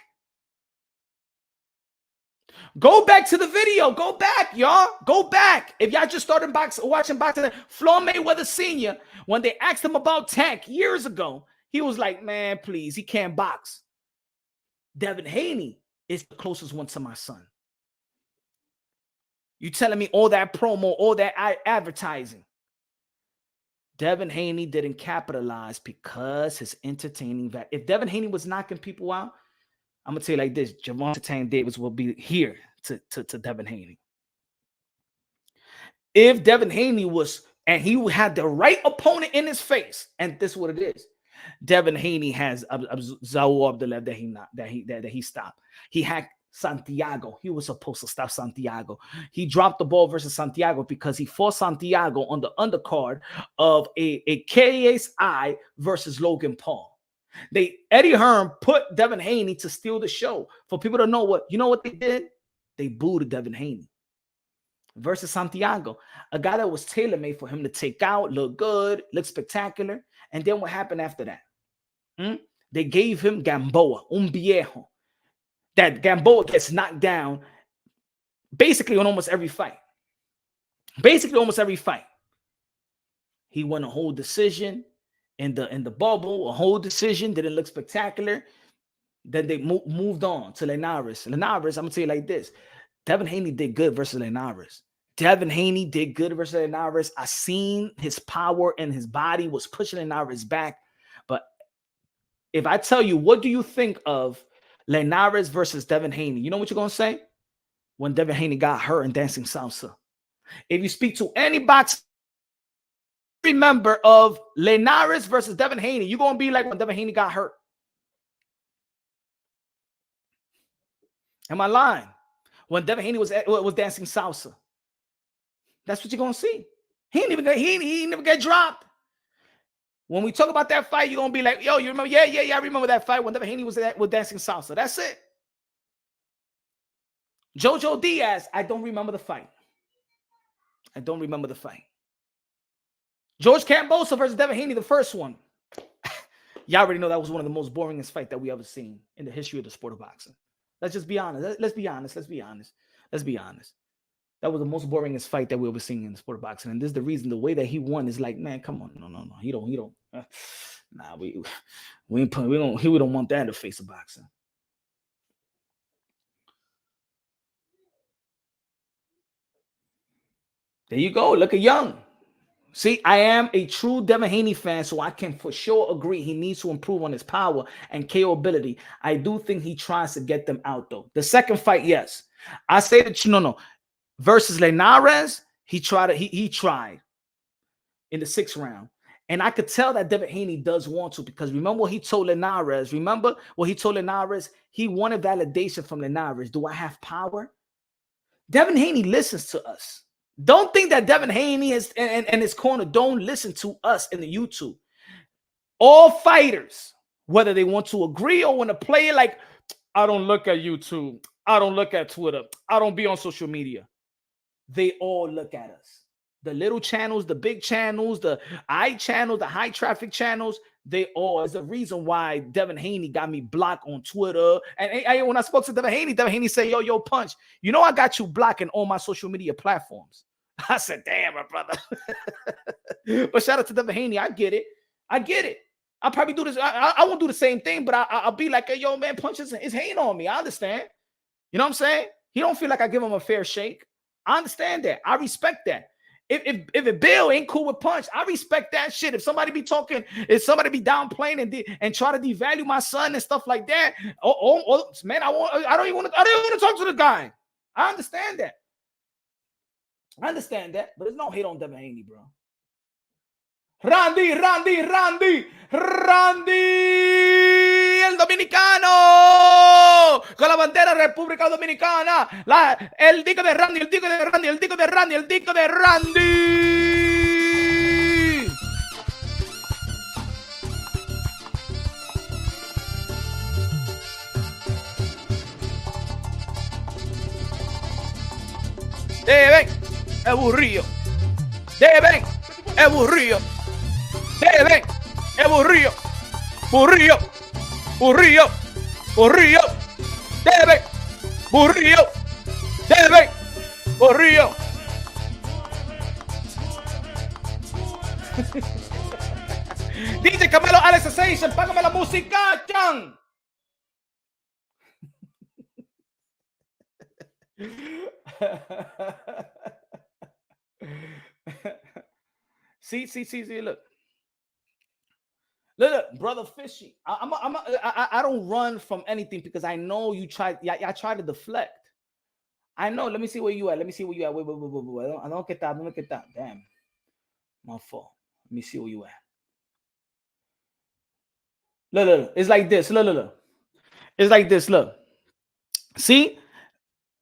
Go back to the video. Go back, y'all. Go back. If y'all just started watching boxing, Floyd Mayweather Sr., when they asked him about Tank years ago, he was like, man, please, he can't box. Devin Haney is the closest one to my son. You telling me all that promo, all that advertising? Devin Haney didn't capitalize because his entertaining value. If Devin Haney was knocking people out, I'm going to tell you like this, Gervonta Davis will be here to Devin Haney. If Devin Haney was, and he had the right opponent in his face, and this is what it is. Devin Haney has Zaur Abdullah that he stopped. He had Santiago. He was supposed to stop Santiago. He dropped the ball versus Santiago because he fought Santiago on the undercard of a KSI versus Logan Paul. Eddie Hearn put Devin Haney to steal the show. For people to know what they did? They booed Devin Haney versus Santiago, a guy that was tailor-made for him to take out, look good, look spectacular. And then what happened after that? They gave him Gamboa, un viejo. That Gamboa gets knocked down basically on almost every fight. He won a whole decision in the bubble, a whole decision, didn't look spectacular. Then they moved on to Linares. Linares, I'm going to tell you like this. Devin Haney did good versus Linares. I seen his power and his body was pushing Linares back. But if I tell you, what do you think of Linares versus Devin Haney? You know what you're going to say? When Devin Haney got hurt in Dancing Salsa. If you speak to any boxer, remember of Linares versus Devin Haney, you're going to be like when Devin Haney got hurt. Am I lying? When Devin Haney was Dancing Salsa. That's what you're going to see. He never get dropped. When we talk about that fight, you're going to be like, yo, you remember? Yeah, I remember that fight when Devin Haney was Dancing Salsa. That's it. Jojo Diaz, I don't remember the fight. George Cambosa versus Devin Haney, the first one. Y'all already know that was one of the most boringest fights that we ever seen in the history of the sport of boxing. Let's just be honest. Let's be honest. That was the most boringest fight that we ever seen in the sport of boxing. And this is the reason, the way that he won is like, man, come on. No. He don't. Nah, we don't want that in the face of boxing. There you go. Look at Young. See, I am a true Devin Haney fan, so I can for sure agree he needs to improve on his power and KO ability. I do think he tries to get them out, though. The second fight, yes. I say that, no. Versus Linares, he tried in the 6th round. And I could tell that Devin Haney does want to, because remember what he told Linares? He wanted validation from Linares. Do I have power? Devin Haney listens to us. Don't think that Devin Haney and his corner don't listen to us in the YouTube. All fighters, whether they want to agree or want to play it like, I don't look at YouTube. I don't look at Twitter. I don't be on social media. They all look at us. The little channels, the big channels, the channel, the high traffic channels, they all is the reason why Devin Haney got me blocked on Twitter. And when I spoke to Devin Haney said, yo, Punch, you know I got you blocking all my social media platforms. I said, damn, my brother. But shout out to Devin Haney. I get it. I'll probably do this. I won't do the same thing, but I'll be like, hey, yo, man, Punch is hating on me. I understand. You know what I'm saying? He don't feel like I give him a fair shake. I understand that. I respect that. If Bill ain't cool with Punch, I respect that shit. If somebody be talking, if somebody be downplaying and try to devalue my son and stuff like that, man, I don't even want to talk to the guy. I understand that. But there's no hate on Devin Haney, bro. Randy, el dominicano, con la bandera República Dominicana, el dico de Randy, el dico de Randy, el dico de Randy, el dico de Randy. Devin, aburrido. Devin, aburrido. Devin, aburrido. Burrillo, burrillo, burrillo. Devin, burrillo. Devin, burrillo. DJ Camelo Alex Sensation, págame la música, chan. See, look, brother Fishy. I don't run from anything because I know you try. I try to deflect. I know. Let me see where you at. Let me see where you at. Wait. I don't get that. Damn, my fault. Let me see where you at. Look. It's like this. Look. It's like this. Look. See.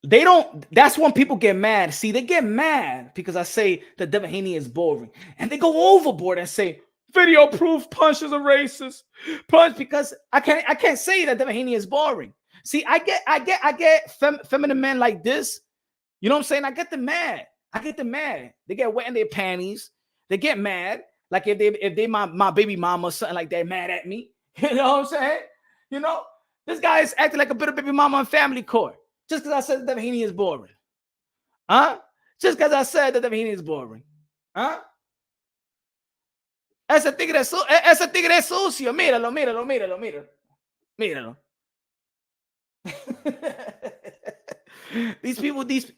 They don't, that's when people get mad. See, they get mad because I say that Devin Haney is boring. And they go overboard and say, video proof Punch is a racist. Punch, because I can't say that Devin Haney is boring. See, I get feminine men like this. You know what I'm saying? I get them mad. They get wet in their panties. They get mad. Like if they my baby mama or something like that, mad at me. You know what I'm saying? You know, this guy is acting like a bit of baby mama in family court. Just because I said that Devin Haney is boring. Huh? Just because I said that Devin Haney is boring. Huh? Ese tigre es sucio. Míralo.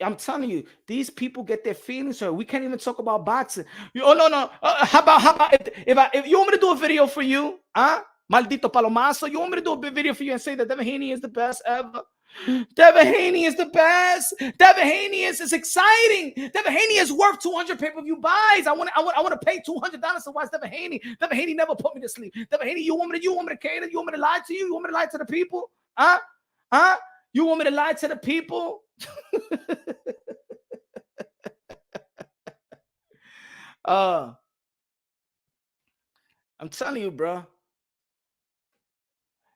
I'm telling you, these people get their feelings hurt. We can't even talk about boxing. No. How about if you want me to do a video for you? Huh? Maldito palomazo. You want me to do a video for you and say that Devin Haney is the best ever? Devin Haney is the best. Devin Haney is exciting. Devin Haney is worth 200 pay-per-view buys. I want to pay $200 to watch Devin Haney. Devin Haney never put me to sleep. Devin Haney, you want me to cater? You want me to lie to you? You want me to lie to the people? Huh? You want me to lie to the people? I'm telling you, bro.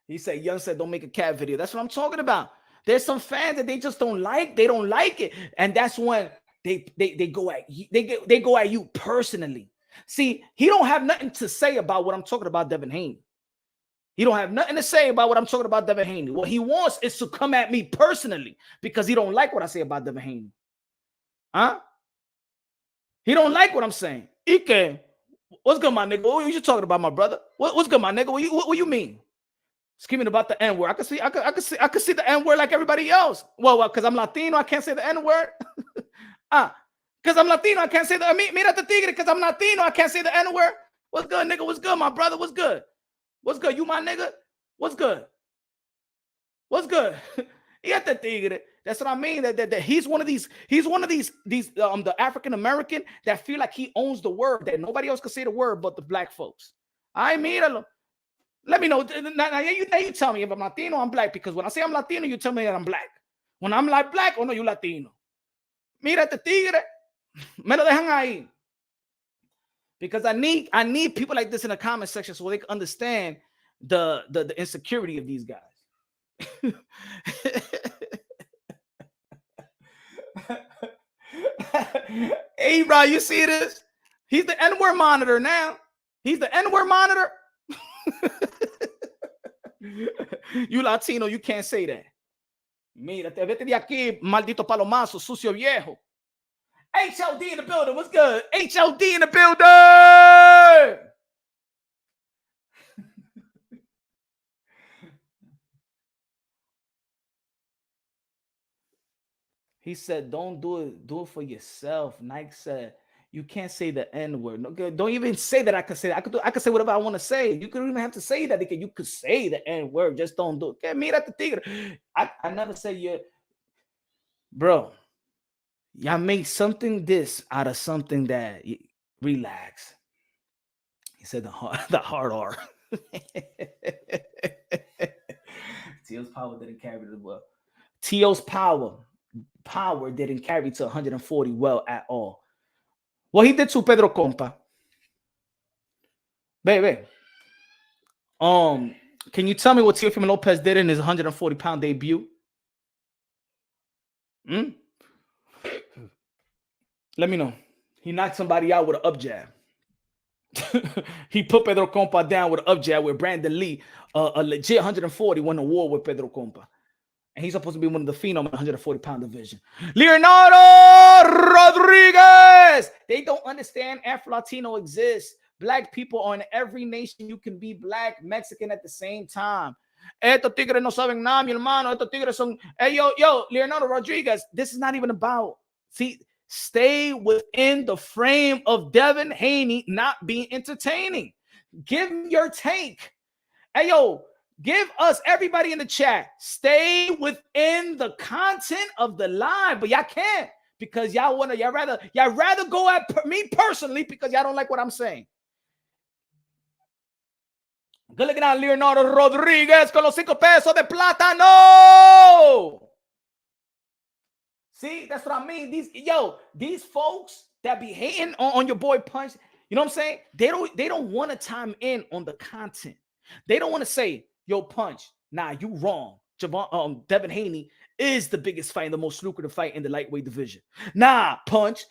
He said, Young said, don't make a cat video. That's what I'm talking about. There's some fans that they just don't like. They don't like it. And that's when they go at you. They go at you personally. See, he don't have nothing to say about what I'm talking about Devin Haney. He don't have nothing to say about what I'm talking about Devin Haney. What he wants is to come at me personally because he don't like what I say about Devin Haney. Huh? He don't like what I'm saying. Ike, what's good, my nigga? What you talking about, my brother? What's good, my nigga? What you mean? Screaming about the N-word. I can see the N-word like everybody else. Well, because I'm Latino, I can't say the N-word. Because I'm Latino, I can't say the mira the tigre, because I'm Latino, I can't say the N-word. What's good, nigga? What's good, my brother? What's good? What's good? You my nigga? What's good? What's good? The tigre. That's what I mean. That he's one of these the African American that feel like he owns the word, that nobody else can say the word but the black folks. I míralo. Let me know. Now you tell me if I'm Latino or I'm black, because when I say I'm Latino, you tell me that I'm black. When I'm like black, oh no, you Latino. Mira este tigre. Me lo dejan ahí. Because I need people like this in the comment section so they can understand the insecurity of these guys. Hey, bro, you see this? He's the N-word monitor now. He's the N-word monitor. You Latino, you can't say that. Mira, vete de aquí, maldito palomazo, sucio viejo. HLD in the building. What's good? HLD in the building. He said, don't do it for yourself. Nike said, you can't say the N-word. No, don't even say that I can say that. I could say whatever I want to say. You don't even have to say that. You could say the N-word. Just don't do it. Mira the tigre. I never said you. Bro, y'all make something this out of something that. Relax. He said the hard R. Teo's power didn't carry it well. Teo's power didn't carry to 140 well at all. What he did to Pedro Compa. Baby. Can you tell me what Teofimo Lopez did in his 140-pound debut? Let me know. He knocked somebody out with an up jab. He put Pedro Compa down with an up jab with Brandon Lee, a legit 140, won a war with Pedro Compa. And he's supposed to be one of the phenom in the 140-pound division. Leonardo Rodriguez! They don't understand Afro-Latino exists. Black people are in every nation. You can be black, Mexican at the same time. Estos tigres no saben nada, mi hermano. Estos tigres son... Hey, yo, Leonardo Rodriguez, this is not even about... See, stay within the frame of Devin Haney not being entertaining. Give me your take. Hey, yo, give us, everybody in the chat, stay within the content of the live, but y'all can't because y'all rather go at me personally because y'all don't like what I'm saying. Good looking at Leonardo Rodriguez con los 5 pesos de plátano. See, that's what I mean. These folks that be hating on your boy Punch, you know what I'm saying? They don't want to time in on the content. They don't want to say, yo, Punch, nah, you wrong. Devin Haney is the biggest fight and the most lucrative fight in the lightweight division. Nah, Punch,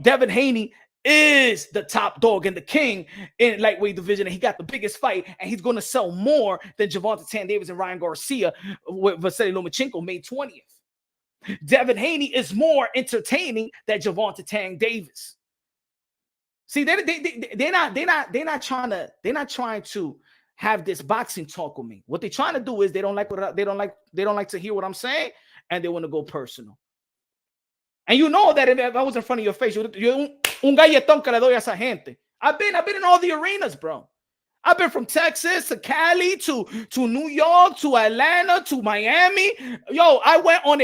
Devin Haney is the top dog and the king in lightweight division, and he got the biggest fight, and he's going to sell more than Gervonta Davis and Ryan Garcia with Vasily Lomachenko May 20th. Devin Haney is more entertaining than Gervonta Davis. See, they're not trying to have this boxing talk with me. What they're trying to do is they don't like to hear what I'm saying, and they want to go personal. And you know that if I was in front of your face, you're un galletón que le doy a esa gente. I've been in all the arenas, bro. I've been from Texas to Cali to New York to Atlanta to Miami. Yo, I went on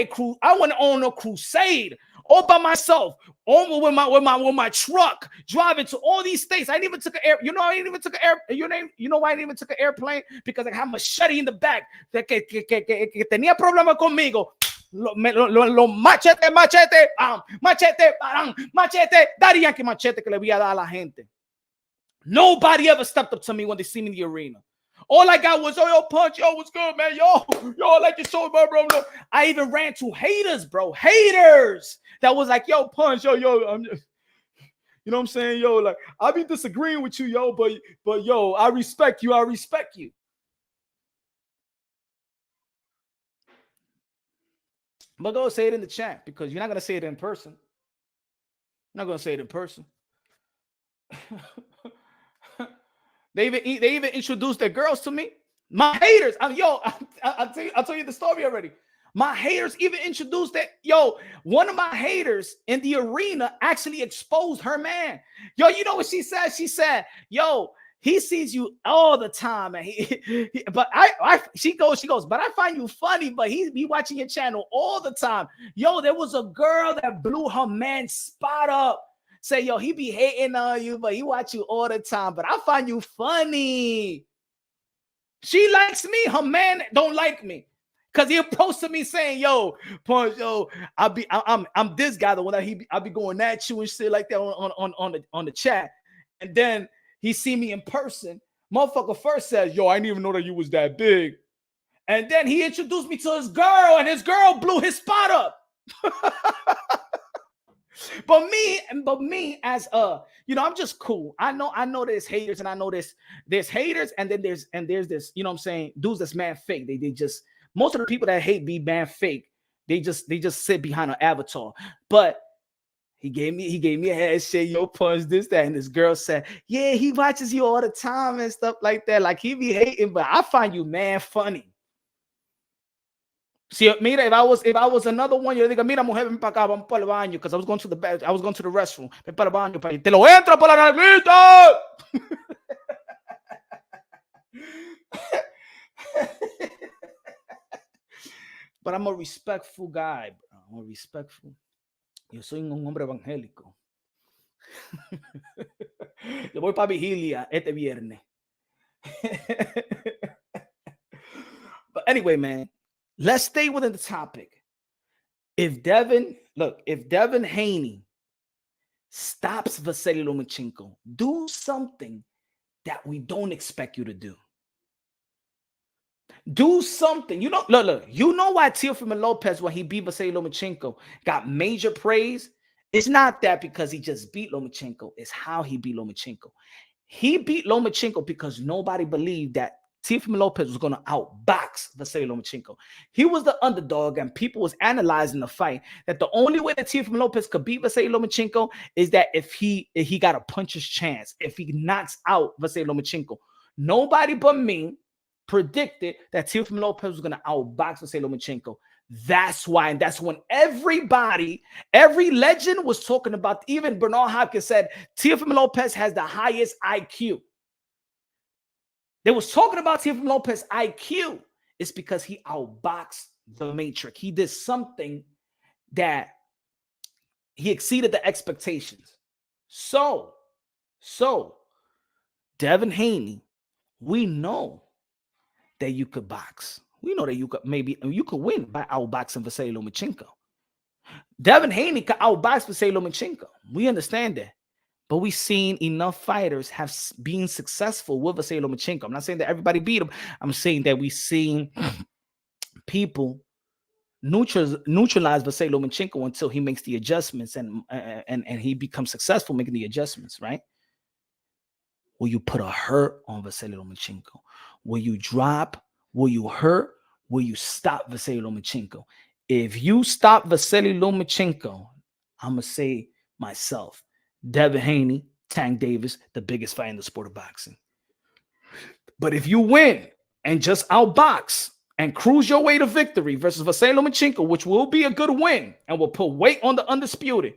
a crusade all by myself, with my truck, driving to all these states. I didn't even took an air. You know, I didn't even took an air. You know why I didn't even took an airplane? Because I had machete in the back. Que tenía problema conmigo. Lo machete, daddy Yankee machete que le voy a dar a la gente. Nobody ever stepped up to me when they see me in the arena. All I got was, oh, yo, Punch, yo, what's good, man? Yo, I like your show, bro. I even ran to haters, bro. Haters that was like, yo, Punch, yo, I'm just, you know what I'm saying? Yo, like, I be disagreeing with you, yo, but yo, I respect you. But go say it in the chat because you're not going to say it in person. You're not going to say it in person. They even introduced their girls to me. My haters. I'll tell you the story already. My haters even introduced that. Yo, one of my haters in the arena actually exposed her man. Yo, you know what she said? She said, yo, he sees you all the time. And she goes, but I find you funny, but he be watching your channel all the time. Yo, there was a girl that blew her man's spot up. Say, yo, he be hating on you, but he watch you all the time. But I find you funny. She likes me. Her man don't like me. Because he posted me saying, yo, Punch, yo, I'm this guy, the one that I be going at you and shit like that on the chat. And then he see me in person. Motherfucker first says, yo, I didn't even know that you was that big. And then he introduced me to his girl, and his girl blew his spot up. But me as I'm just cool. I know there's haters, and I know there's haters, and then there's this, you know what I'm saying, dudes that's man fake. They just, most of the people that hate be man fake. They just sit behind an avatar. But he gave me a head shake, yo, Punch, this, that, and this girl said, yeah, he watches you all the time and stuff like that. Like, he be hating, but I find you man funny. See, mira, if I was another one, yo digo, mira, mujer, ven para acá, vamos para el baño, because I was going to the restroom. Ven para el baño, para te lo entra por la nalguita. But I'm a respectful guy, bro. I'm a respectful. Yo soy un hombre evangélico. Le voy para vigilia este viernes. But anyway, man, let's stay within the topic. If Devin Haney stops Vasily Lomachenko, do something that we don't expect you to do. Do something. You know, look. You know why Teofimo Lopez, when he beat Vasily Lomachenko, got major praise? It's not that because he just beat Lomachenko. It's how he beat Lomachenko. He beat Lomachenko because nobody believed that Teofimo Lopez was going to outbox Vasily Lomachenko. He was the underdog, and people was analyzing the fight that the only way that Teofimo Lopez could beat Vasily Lomachenko is that if he got a puncher's chance, if he knocks out Vasily Lomachenko. Nobody but me predicted that Teofimo Lopez was going to outbox Vasily Lomachenko. That's why, and that's when every legend was talking about. Even Bernard Hopkins said Teofimo Lopez has the highest IQ. They was talking about Teofimo Lopez IQ. It's because he outboxed the Matrix. He did something that he exceeded the expectations. So Devin Haney, we know that you could box. We know that you could win by outboxing Vasily Lomachenko. Devin Haney could outbox Vasily Lomachenko. We understand that. But we've seen enough fighters have been successful with Vasily Lomachenko. I'm not saying that everybody beat him. I'm saying that we've seen people neutralize Vasily Lomachenko until he makes the adjustments and he becomes successful making the adjustments, right? Will you put a hurt on Vasily Lomachenko? Will you drop? Will you hurt? Will you stop Vasily Lomachenko? If you stop Vasily Lomachenko, I'm going to say myself, Devin Haney, Tank Davis, the biggest fight in the sport of boxing. But if you win and just outbox and cruise your way to victory versus Vasily Lomachenko, which will be a good win and will put weight on the undisputed,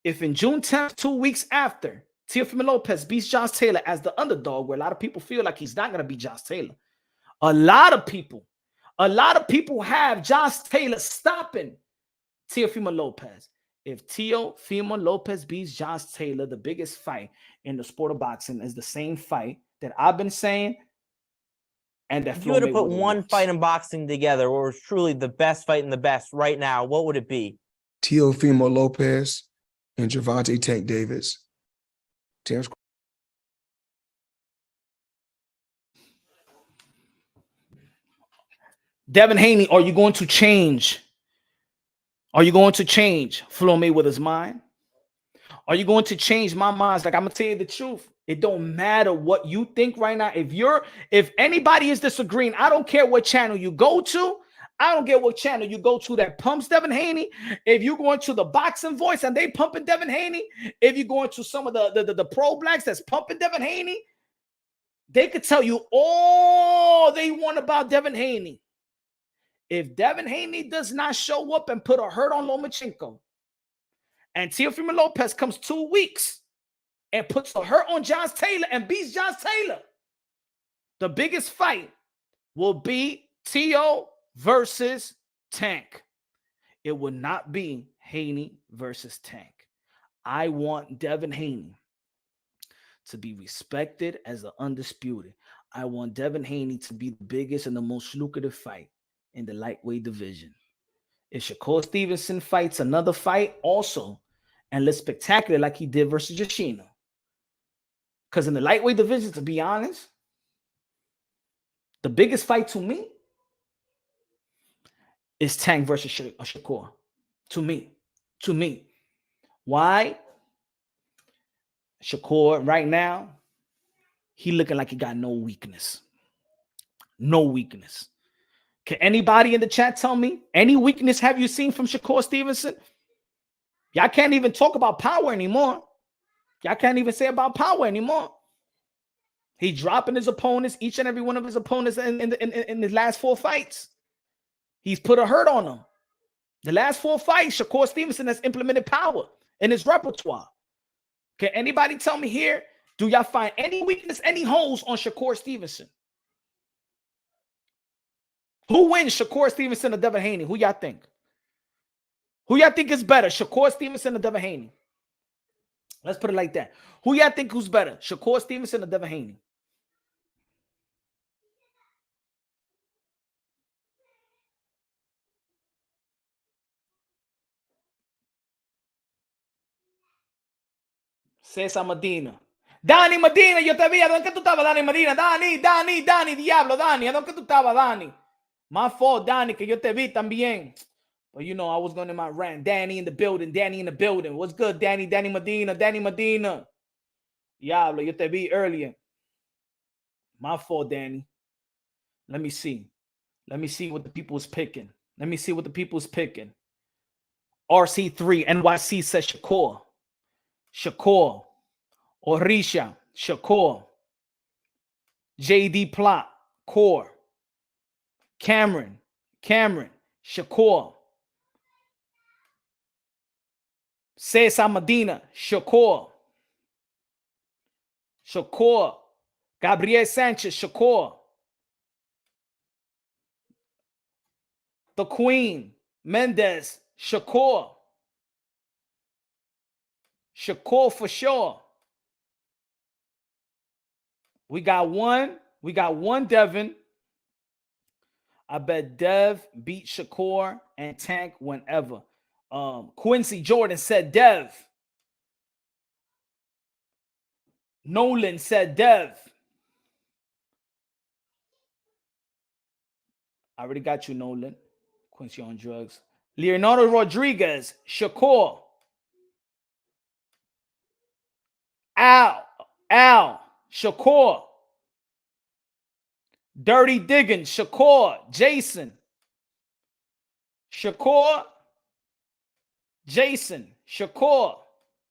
if in June 10th, 2 weeks after, Teofimo Lopez beats Josh Taylor as the underdog, where a lot of people feel like he's not going to beat Josh Taylor. A lot of people have Josh Taylor stopping Teofimo Lopez. If Teofimo Lopez beats Josh Taylor, the biggest fight in the sport of boxing is the same fight that I've been saying. And that if you were to put one fight in boxing together, or was truly the best fight in the best right now, what would it be? Teofimo Lopez and Gervonta Tank Davis. Devin Haney, are you going to change? Are you going to change Floyd Mayweather's mind? Are you going to change my mind? Like, I'm gonna tell you the truth. It don't matter what you think right now. If anybody is disagreeing, I don't care what channel you go to. I don't care what channel you go to that pumps Devin Haney. If you're going to the Boxing Voice and they pumping Devin Haney, if you're going to some of the pro blacks that's pumping Devin Haney, they could tell you all they want about Devin Haney. If Devin Haney does not show up and put a hurt on Lomachenko, and Teofimo Lopez comes 2 weeks and puts a hurt on Josh Taylor and beats Josh Taylor, the biggest fight will be Teo versus Tank. It will not be Haney versus Tank. I want Devin Haney to be respected as the undisputed. I want Devin Haney to be the biggest and the most lucrative fight in the lightweight division. If Shakur Stevenson fights another fight also and looks spectacular like he did versus Yoshino, because in the lightweight division, to be honest, the biggest fight to me is Tank versus Shakur. To me. Why? Shakur right now, he looking like he got no weakness. No weakness. Can anybody in the chat tell me any weakness have you seen from Shakur Stevenson? Y'all can't even talk about power anymore. Y'all can't even say about power anymore. He's dropping his opponents, each and every one of his opponents in his last 4 fights. He's put a hurt on them. The last 4 fights, Shakur Stevenson has implemented power in his repertoire. Can anybody tell me here, do y'all find any weakness, any holes on Shakur Stevenson? Who wins, Shakur Stevenson or Devin Haney? Who y'all think? Who y'all think is better, Shakur Stevenson or Devin Haney? Let's put it like that. Who y'all think who's better? Shakur Stevenson or Devin Haney? César Medina. Dani Medina, yo te vi. ¿A dónde tú estabas, Dani Medina? Dani, diablo, Dani. ¿A dónde tú estabas, Dani? My fault, Dani, que yo te vi también. But you know, I was going to my rant. Danny in the building. What's good, Danny? Danny Medina. Diablo, yo te vi earlier. My fault, Danny. Let me see what the people's picking. RC3, NYC says Shakur. Orisha, Shakur. JD Plot, Core. Cameron, Shakur. Cesar Medina, Shakur. Gabriel Sanchez, Shakur. The Queen, Mendez, Shakur. Shakur for sure. We got one Devin. I bet Dev beat Shakur and Tank whenever. Quincy Jordan said Dev. Nolan said Dev. I already got you, Nolan. Quincy on drugs. Leonardo Rodriguez, Shakur. Al, Shakur. Dirty Diggins, Shakur. Jason. Shakur.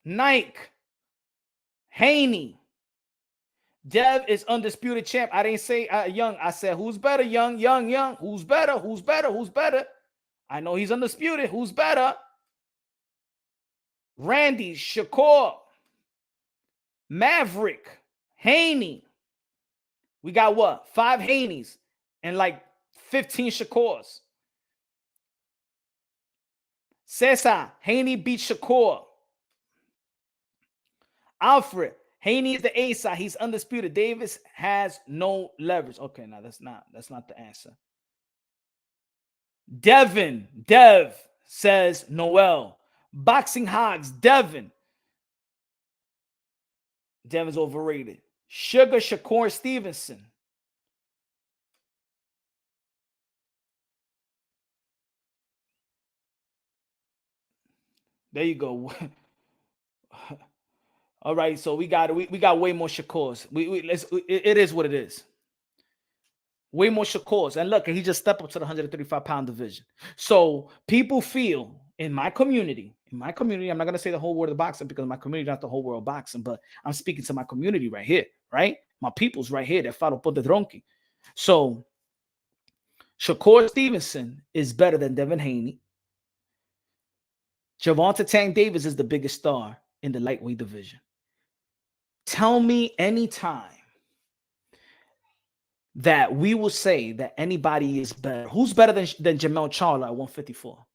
Nike. Haney. Dev is undisputed champ. I didn't say Young. I said, who's better, Young? Who's better? I know he's undisputed. Who's better? Randy, Shakur. Maverick, Haney. We got what? 5 Haneys and like 15 Shakurs. Cesar, Haney beat Shakur. Alfred, Haney is the A side. He's undisputed. Davis has no leverage. Okay, now that's not the answer. Dev says Noel. Boxing Hogs, Devin's overrated. Sugar Shakur Stevenson. There you go. All right, so we got way more Shakurs. It is what it is. Way more Shakurs. And look, he just stepped up to the 135-pound division. So people feel in my community, I'm not going to say the whole world of boxing because my community is not the whole world of boxing, but I'm speaking to my community right here, right? My people's right here that follow Podedronki. So Shakur Stevenson is better than Devin Haney. Gervonta Tank Davis is the biggest star in the lightweight division. Tell me any time that we will say that anybody is better. Who's better than Jamel Charlo at 154?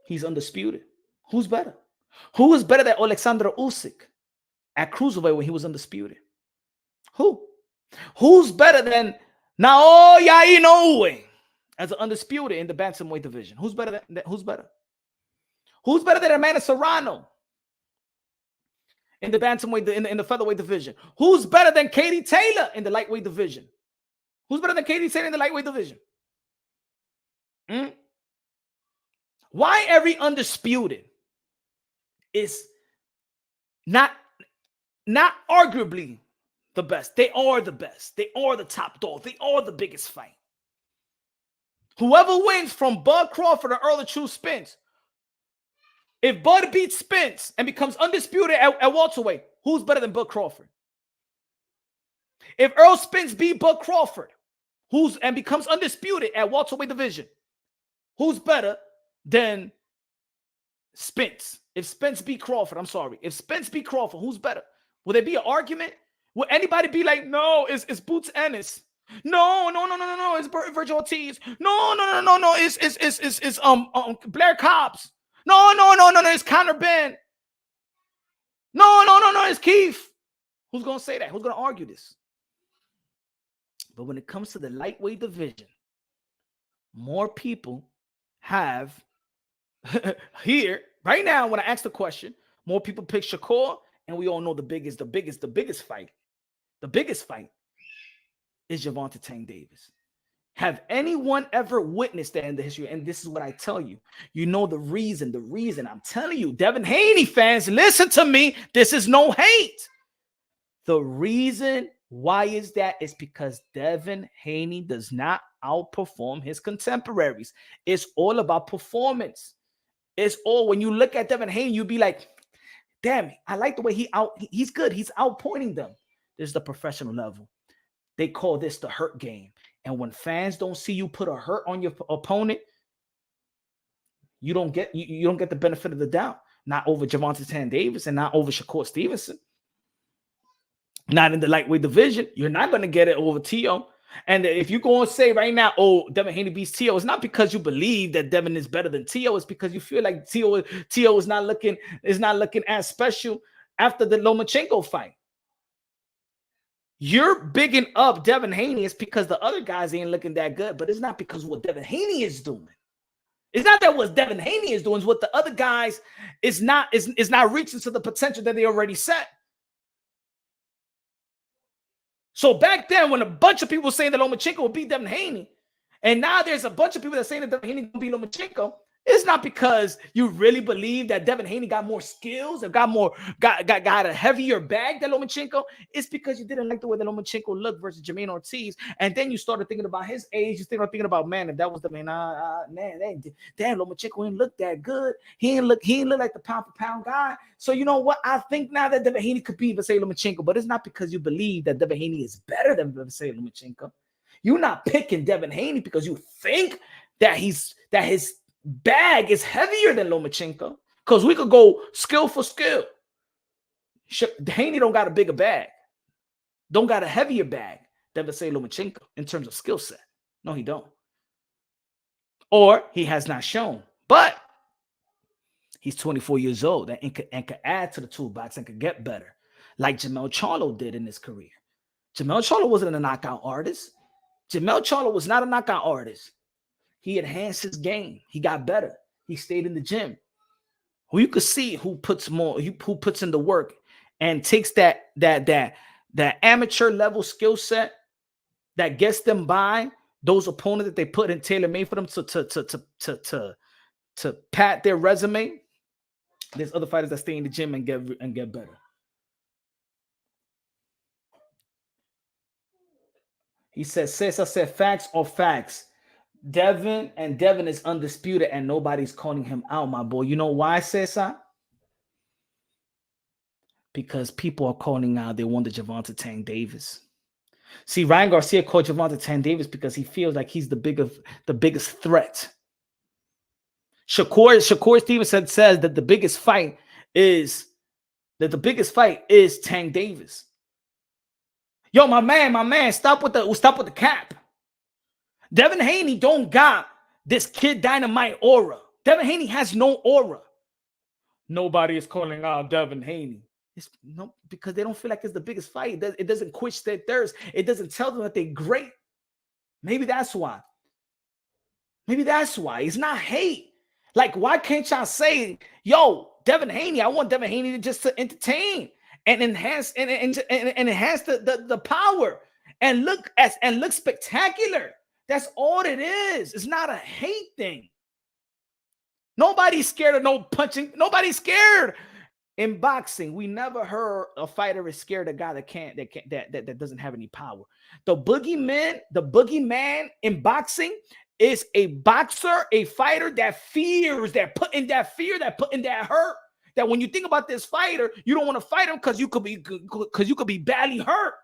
He's undisputed. Who's better? Who is better than Alexander Usyk at cruiserweight when he was undisputed? Who? Who's better than Naoya Inoue as an undisputed in the bantamweight division? Who's better than who's better? Who's better than Amanda Serrano in the bantamweight in the featherweight division? Who's better than Katie Taylor in the lightweight division? Who's better than Katie Taylor in the lightweight division? Why every undisputed is not arguably the best? They are the best. They are the top dog. They are the biggest fight. Whoever wins from Bud Crawford or Earl of True Spence, if Bud beats Spence and becomes undisputed at welterweight, who's better than Bud Crawford? If Earl Spence beat Bud Crawford, and becomes undisputed at welterweight division, who's better than Spence? If Spence beat Crawford, if Spence beat Crawford, who's better? Will there be an argument? Will anybody be like, no, it's Boots Ennis? No, it's Virgil Ortiz. No, it's Blair Cobbs. No, it's Conor Ben. is, Keith. Who's going to say that? Who's going to argue this? But when it comes to the lightweight division, more people have here right now. When I ask the question, more people pick Shakur, and we all know the biggest fight. The biggest fight is Gervonta Davis. Have anyone ever witnessed that in the history? And this is what I tell you. You know the reason. The reason I'm telling you, Devin Haney fans, listen to me. This is no hate. The reason why is that is because Devin Haney does not outperform his contemporaries. It's all about performance. It's all, when you look at Devin Haney, you be like, damn, I like the way he's good. He's outpointing them. This is the professional level. They call this the hurt game. And when fans don't see you put a hurt on your opponent, you don't get the benefit of the doubt. Not over Gervonta Davis and not over Shakur Stevenson. Not in the lightweight division. You're not going to get it over Teo. And if you go and say right now, oh, Devin Haney beats Teo, it's not because you believe that Devin is better than Teo. It's because you feel like Teo is not looking as special after the Lomachenko fight. You're bigging up Devin Haney is because the other guys ain't looking that good, but it's not because of what Devin Haney is doing. It's not that what Devin Haney is doing, it's what the other guys is not reaching to the potential that they already set. So back then, when a bunch of people saying that Lomachenko will beat Devin Haney, and now there's a bunch of people that saying that Devin Haney will beat Lomachenko, it's not because you really believe that Devin Haney got more skills or got a heavier bag than Lomachenko. It's because you didn't like the way that Lomachenko looked versus Jermaine Ortiz. And then you started thinking about his age. You started thinking about, man, if that was the man, damn, Lomachenko didn't look that good. He didn't look like the pound for pound guy. So you know what? I think now that Devin Haney could be Vasily Lomachenko, but it's not because you believe that Devin Haney is better than Vasily Lomachenko. You're not picking Devin Haney because you think that his bag is heavier than Lomachenko, because we could go skill for skill. Haney don't got a bigger bag, don't got a heavier bag than Vasily Lomachenko in terms of skill set. No, he don't, or he has not shown. But he's 24 years old and could add to the toolbox and could get better, like Jermell Charlo did in his career. Jermell Charlo wasn't a knockout artist. Jermell Charlo was not a knockout artist. He enhanced his game. He got better. He stayed in the gym. Who you could see who puts in the work and takes that amateur level skill set that gets them by those opponents that they put in tailor-made for them to pat their resume. There's other fighters that stay in the gym and get better. He says, Cesar said, facts or facts. Devin is undisputed and nobody's calling him out, my boy. You know why, Cesar? Because people are calling out they want the Gervonta Davis. See, Ryan Garcia called Gervonta Davis because he feels like he's the biggest threat. Shakur Stevenson says that the biggest fight is Tank Davis. Yo, my man, stop with the cap. Devin Haney don't got this Kid Dynamite aura. Devin Haney has no aura. Nobody is calling out Devin Haney. Because they don't feel like it's the biggest fight. It doesn't quench their thirst. It doesn't tell them that they're great. Maybe that's why. It's not hate. Like, why can't y'all say, yo, Devin Haney, I want Devin Haney just to entertain and enhance and enhance the power and look spectacular. That's all it is. It's not a hate thing. Nobody's scared of no punching. Nobody's scared. In boxing, we never heard a fighter is scared of a guy that doesn't have any power. The boogeyman in boxing is a boxer, a fighter that fears, that put in that fear, that put in that hurt. That when you think about this fighter, you don't want to fight him because you could be badly hurt.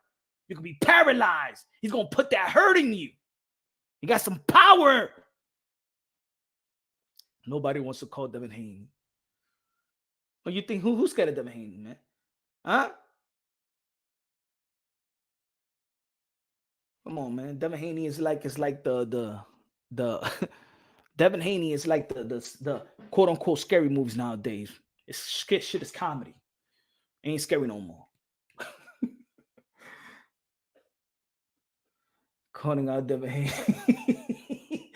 You could be paralyzed. He's gonna put that hurt in you. You got some power. Nobody wants to call Devin Haney. Well, you think who's scared of Devin Haney, man? Huh? Come on, man. Devin Haney is like the Devin Haney is like the quote unquote scary movies nowadays. Shit is comedy. Ain't scary no more. Calling out Devin Haney.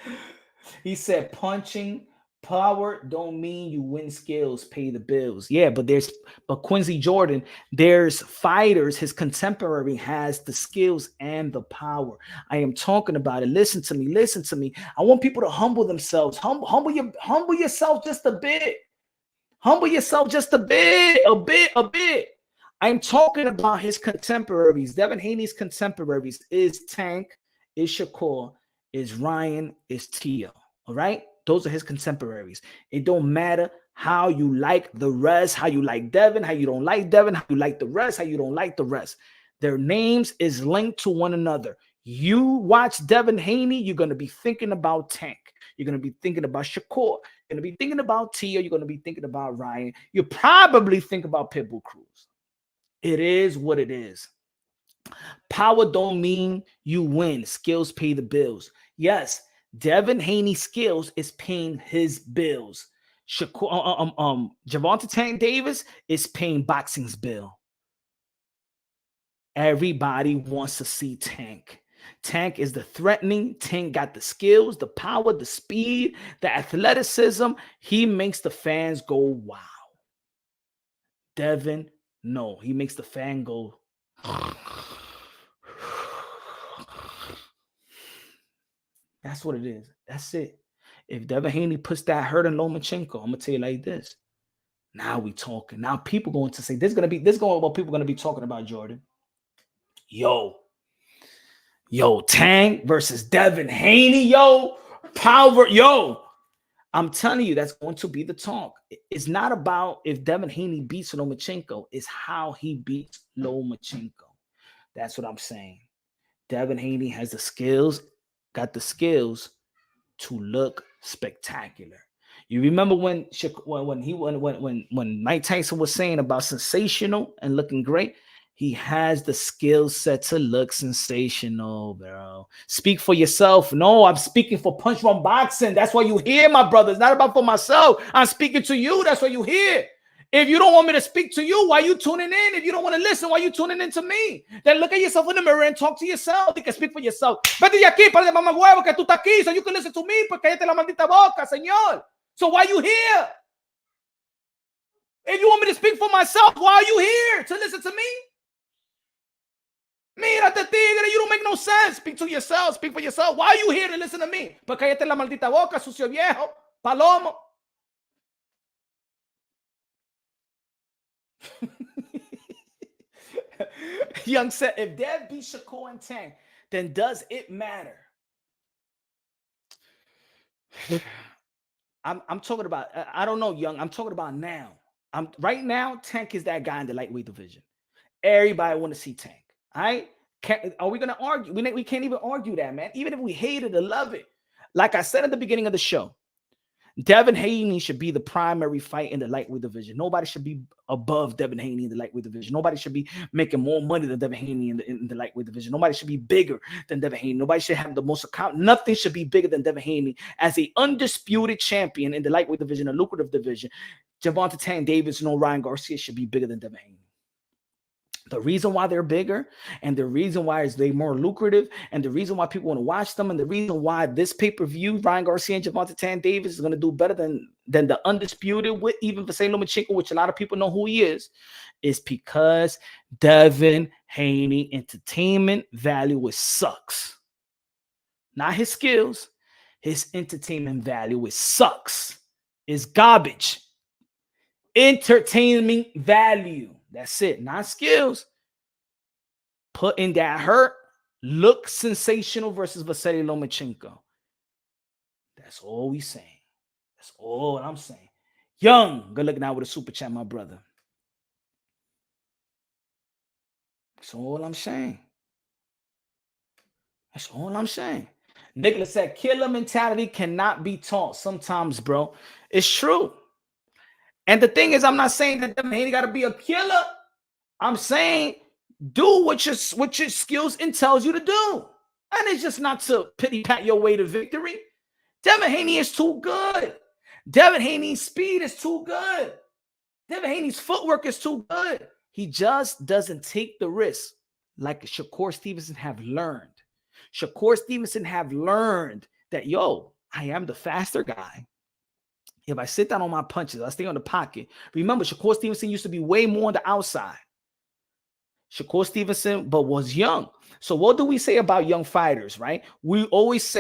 He said punching power don't mean you win skills, pay the bills. Yeah, but Quincy Jordan, there's fighters, his contemporary has the skills and the power. I am talking about it. Listen to me. Listen to me. I want people to humble themselves. Humble yourself just a bit. Humble yourself just a bit. I'm talking about his contemporaries. Devin Haney's contemporaries is Tank, is Shakur, is Ryan, is Tio. All right? Those are his contemporaries. It don't matter how you like the rest, how you like Devin, how you don't like Devin, how you like the rest, how you don't like the rest. Their names is linked to one another. You watch Devin Haney, you're going to be thinking about Tank. You're going to be thinking about Shakur. You're going to be thinking about Tio. You're going to be thinking about Ryan. You probably think about Pitbull Cruz. It is what it is. Power don't mean you win. Skills pay the bills. Yes, Devin Haney's skills is paying his bills. Gervonta Davis is paying boxing's bill. Everybody wants to see Tank. Tank is the threatening. Tank got the skills, the power, the speed, the athleticism. He makes the fans go, wow. Devin, no, he makes the fan go. That's what it is. That's it. If Devin Haney puts that hurt in Lomachenko, I'm gonna tell you like this. Now we talking. Now people going to say this is what people gonna be talking about, Jordan. Yo, Tank versus Devin Haney, power, I'm telling you, that's going to be the talk. It's not about if Devin Haney beats Lomachenko, it's how he beats Lomachenko. That's what I'm saying. Devin Haney has the skills, got the skills to look spectacular. You remember when Mike Tyson was saying about sensational and looking great? He has the skill set to look sensational, bro. Speak for yourself. No, I'm speaking for Punch One Boxing. That's why you hear, my brother. It's not about for myself. I'm speaking to you. That's why you hear. If you don't want me to speak to you, why are you tuning in? If you don't want to listen, why are you tuning in to me? Then look at yourself in the mirror and talk to yourself. You can speak for yourself. Vete de aquí, para de mamá huevo, que tú estás aquí, so you can listen to me, pues cállate la maldita boca, señor. So why are you here? If you want me to speak for myself, why are you here? To listen to me? Mírate, tigre, you don't make no sense. Speak to yourself. Speak for yourself. Why are you here to listen to me? Pues cállate la maldita boca, sucio viejo, palomo. Young said, if Dev beats Shakur and Tank, then does it matter? I'm talking about, I don't know, Young. I'm talking about now. Right now, Tank is that guy in the lightweight division. Everybody want to see Tank. All right? Are we going to argue? We can't even argue that, man. Even if we hate it or love it. Like I said at the beginning of the show, Devin Haney should be the primary fight in the lightweight division. Nobody should be above Devin Haney in the lightweight division. Nobody should be making more money than Devin Haney in the lightweight division. Nobody should be bigger than Devin Haney. Nobody should have the most account. Nothing should be bigger than Devin Haney as a undisputed champion in the lightweight division, a lucrative division. Gervonta Davis, Ryan Garcia should be bigger than Devin Haney. The reason why they're bigger and the reason why is they more lucrative and the reason why people want to watch them and the reason why this pay-per-view, Ryan Garcia and Gervonta Davis is going to do better than the undisputed with even Vasily Lomachenko, which a lot of people know who he is because Devin Haney entertainment value sucks. Not his skills, his entertainment value sucks. It's garbage. Entertainment value. That's it. Not skills. Put in that hurt. Look sensational versus Vasily Lomachenko. That's all we saying. That's all I'm saying. Young, good looking out with a super chat, my brother. That's all I'm saying. That's all I'm saying. Nicholas said, killer mentality cannot be taught. Sometimes, bro. It's true. And the thing is, I'm not saying that Devin Haney got to be a killer. I'm saying do what your skills and tells you to do. And it's just not to pity pat your way to victory. Devin Haney is too good. Devin Haney's speed is too good. Devin Haney's footwork is too good. He just doesn't take the risk like Shakur Stevenson have learned. Shakur Stevenson have learned that, yo, I am the faster guy. If I sit down on my punches, I stay on the pocket. Remember, Shakur Stevenson used to be way more on the outside. Shakur Stevenson, but was young. So what do we say about young fighters, right? We always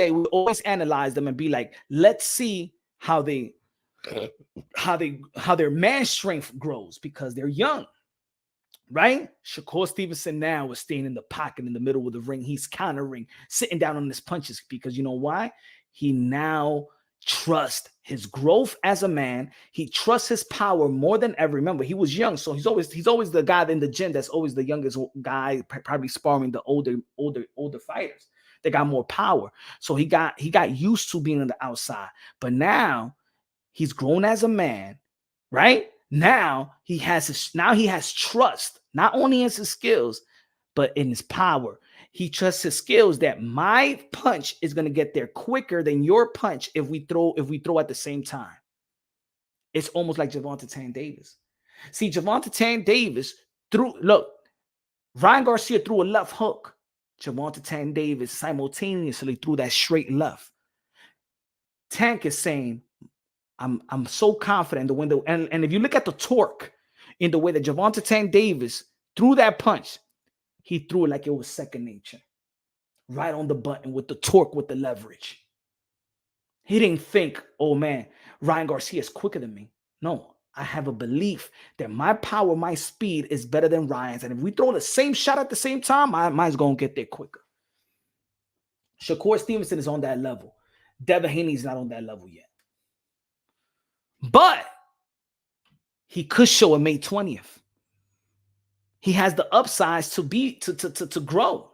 analyze them and be like, let's see how their man strength grows because they're young, right? Shakur Stevenson now is staying in the pocket in the middle of the ring. He's countering, sitting down on his punches because you know why? He now trusts his growth as a man. He trusts his power more than ever. Remember, he was young, so he's always the guy in the gym that's always the youngest guy, probably sparring the older fighters. They got more power, so he got used to being on the outside. But now he's grown as a man, right? Now he has trust, not only in his skills, but in his power. He trusts his skills that my punch is going to get there quicker than your punch if we throw at the same time. It's almost like Gervonta Davis. See, Gervonta Davis Ryan Garcia threw a left hook. Gervonta Davis simultaneously threw that straight left. Tank is saying, I'm so confident the window. And if you look at the torque in the way that Gervonta Davis threw that punch, he threw it like it was second nature. Right on the button with the torque, with the leverage. He didn't think, oh man, Ryan Garcia is quicker than me. No, I have a belief that my power, my speed is better than Ryan's. And if we throw the same shot at the same time, mine's going to get there quicker. Shakur Stevenson is on that level. Devin Haney is not on that level yet. But he could show it May 20th. He has the upsides to grow.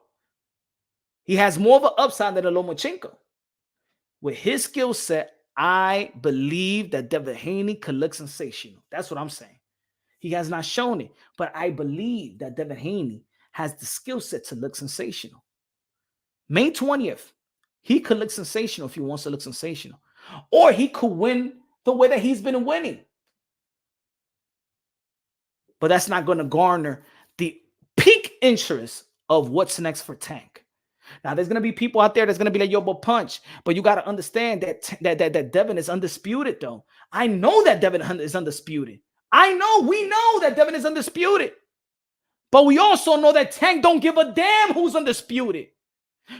He has more of an upside than a Lomachenko. With his skill set, I believe that Devin Haney could look sensational. That's what I'm saying. He has not shown it, but I believe that Devin Haney has the skill set to look sensational. May 20th, he could look sensational if he wants to look sensational. Or he could win the way that he's been winning. But that's not going to garner the peak interest of what's next for Tank. Now, there's going to be people out there that's going to be like, yo, but punch. But you got to understand that Devin is undisputed, though. I know that Devin is undisputed. We know that Devin is undisputed. But we also know that Tank don't give a damn who's undisputed.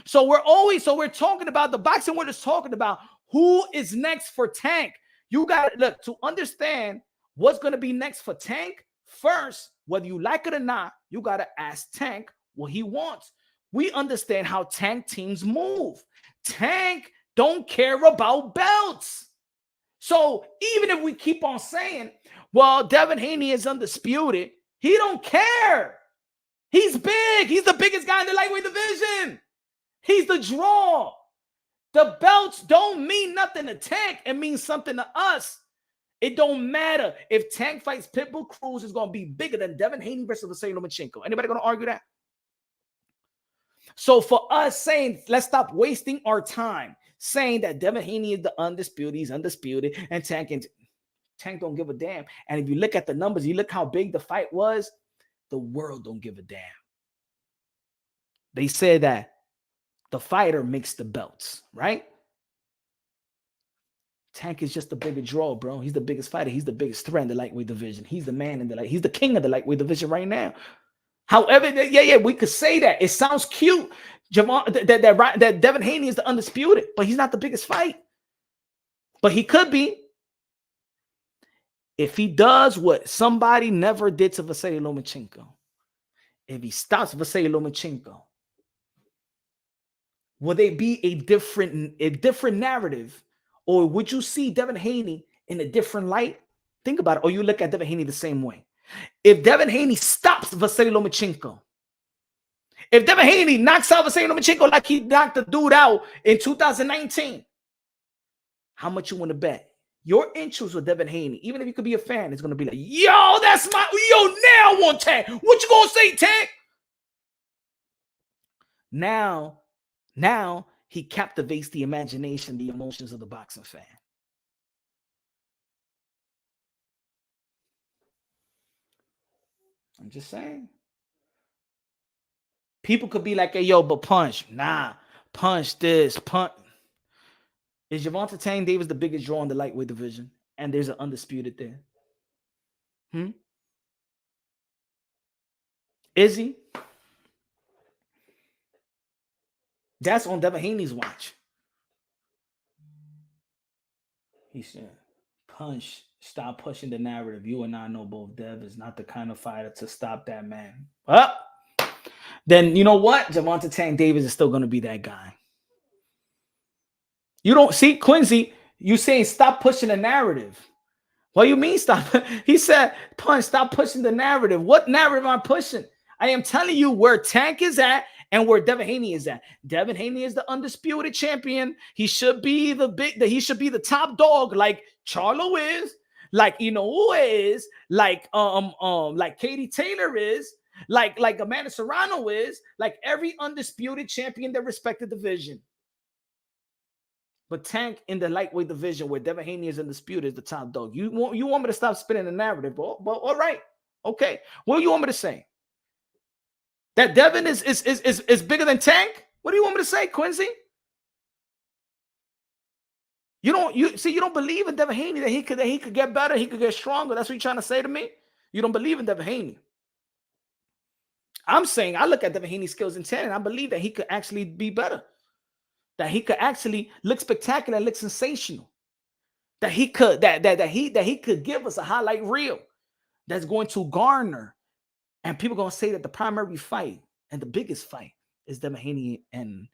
So we're talking about the boxing world is talking about who is next for Tank. You got to look to understand what's going to be next for Tank. First, whether you like it or not, you got to ask Tank what he wants. We understand how Tank teams move. Tank don't care about belts. So even if we keep on saying, well, Devin Haney is undisputed, he don't care. He's big. He's the biggest guy in the lightweight division. He's the draw. The belts don't mean nothing to Tank. It means something to us. It don't matter if Tank fights Pitbull Cruz is going to be bigger than Devin Haney versus Lomachenko. Anybody going to argue that? So for us saying, let's stop wasting our time saying that Devin Haney is the undisputed, he's undisputed, and Tank don't give a damn. And if you look at the numbers, you look how big the fight was, the world don't give a damn. They said that the fighter makes the belts, right? Tank is just the bigger draw, bro. He's the biggest fighter. He's the biggest threat in the lightweight division. He's the man in the he's the king of the lightweight division right now. However, we could say that. It sounds cute. That Devin Haney is the undisputed, but he's not the biggest fight. But he could be. If he does what somebody never did to Vasily Lomachenko, if he stops Vasily Lomachenko, will they be a different narrative? Or would you see Devin Haney in a different light? Think about it. Or you look at Devin Haney the same way. If Devin Haney stops Vasily Lomachenko, if Devin Haney knocks out Vasily Lomachenko like he knocked the dude out in 2019, how much you want to bet? Your interest with Devin Haney, even if you could be a fan, is going to be like, yo, that's my, yo, now I want Tank. What you going to say, Tank? Now he captivates the imagination, the emotions of the boxing fan. I'm just saying. People could be like, hey, yo, but Punch. Nah, Punch this, Punch. Is Gervonta Davis the biggest draw in the lightweight division? And there's an undisputed there. Is he? That's on Devin Haney's watch. He said, Punch, stop pushing the narrative. You and I know both Dev is not the kind of fighter to stop that man. Then you know what? Gervonta Davis is still going to be that guy. You don't see Quincy, you saying stop pushing the narrative. What do you mean stop? He said, Punch, stop pushing the narrative. What narrative am I pushing? I am telling you where Tank is at and where Devin Haney is at. Devin Haney is the undisputed champion. He should be he should be the top dog, like Charlo is, like Inoue is, like Katie Taylor is, like Amanda Serrano is, like every undisputed champion in their respective division. But Tank in the lightweight division where Devin Haney is undisputed is the top dog. You want me to stop spinning the narrative, but all right. Okay. What do you want me to say? That Devin is bigger than Tank? What do you want me to say, Quincy? You don't believe in Devin Haney that he could get better, he could get stronger. That's what you're trying to say to me? You don't believe in Devin Haney. I'm saying I look at Devin Haney's skills in 10 and I believe that he could actually be better. That he could actually look spectacular, look sensational. That he could give us a highlight reel that's going to garner. And people are going to say that the primary fight and the biggest fight is Devin Haney and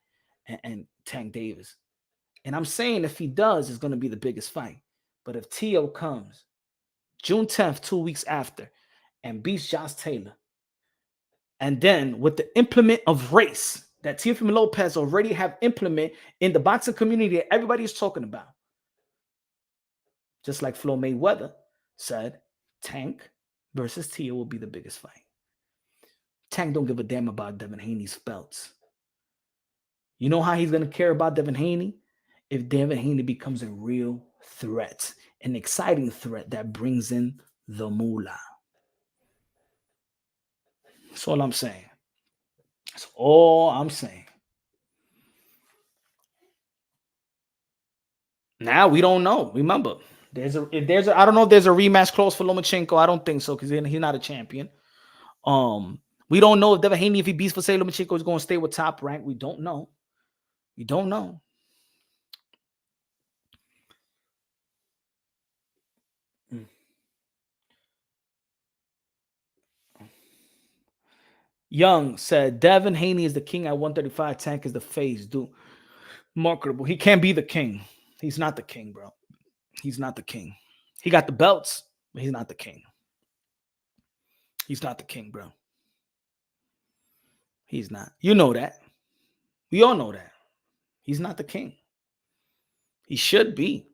Tank Davis. And I'm saying if he does, it's going to be the biggest fight. But if Teo comes June 10th, 2 weeks after, and beats Josh Taylor, and then with the implement of race that Teofimo Lopez already have implement in the boxing community that everybody is talking about, just like Flo Mayweather said, Tank versus Teo will be the biggest fight. Tank don't give a damn about Devin Haney's belts. You know how he's going to care about Devin Haney? If Devin Haney becomes a real threat, an exciting threat that brings in the moolah. That's all I'm saying. That's all I'm saying. Now we don't know. Remember, I don't know if there's a rematch clause for Lomachenko. I don't think so because he's not a champion. We don't know if Devin Haney, if he beats Vasily Lomachenko, is going to stay with Top Rank. We don't know. We don't know. Young said, Devin Haney is the king at 135. Tank is the face. Dude, marketable. He can't be the king. He's not the king, bro. He's not the king. He got the belts, but he's not the king. He's not the king, bro. He's not. You know that. We all know that. He's not the king. He should be.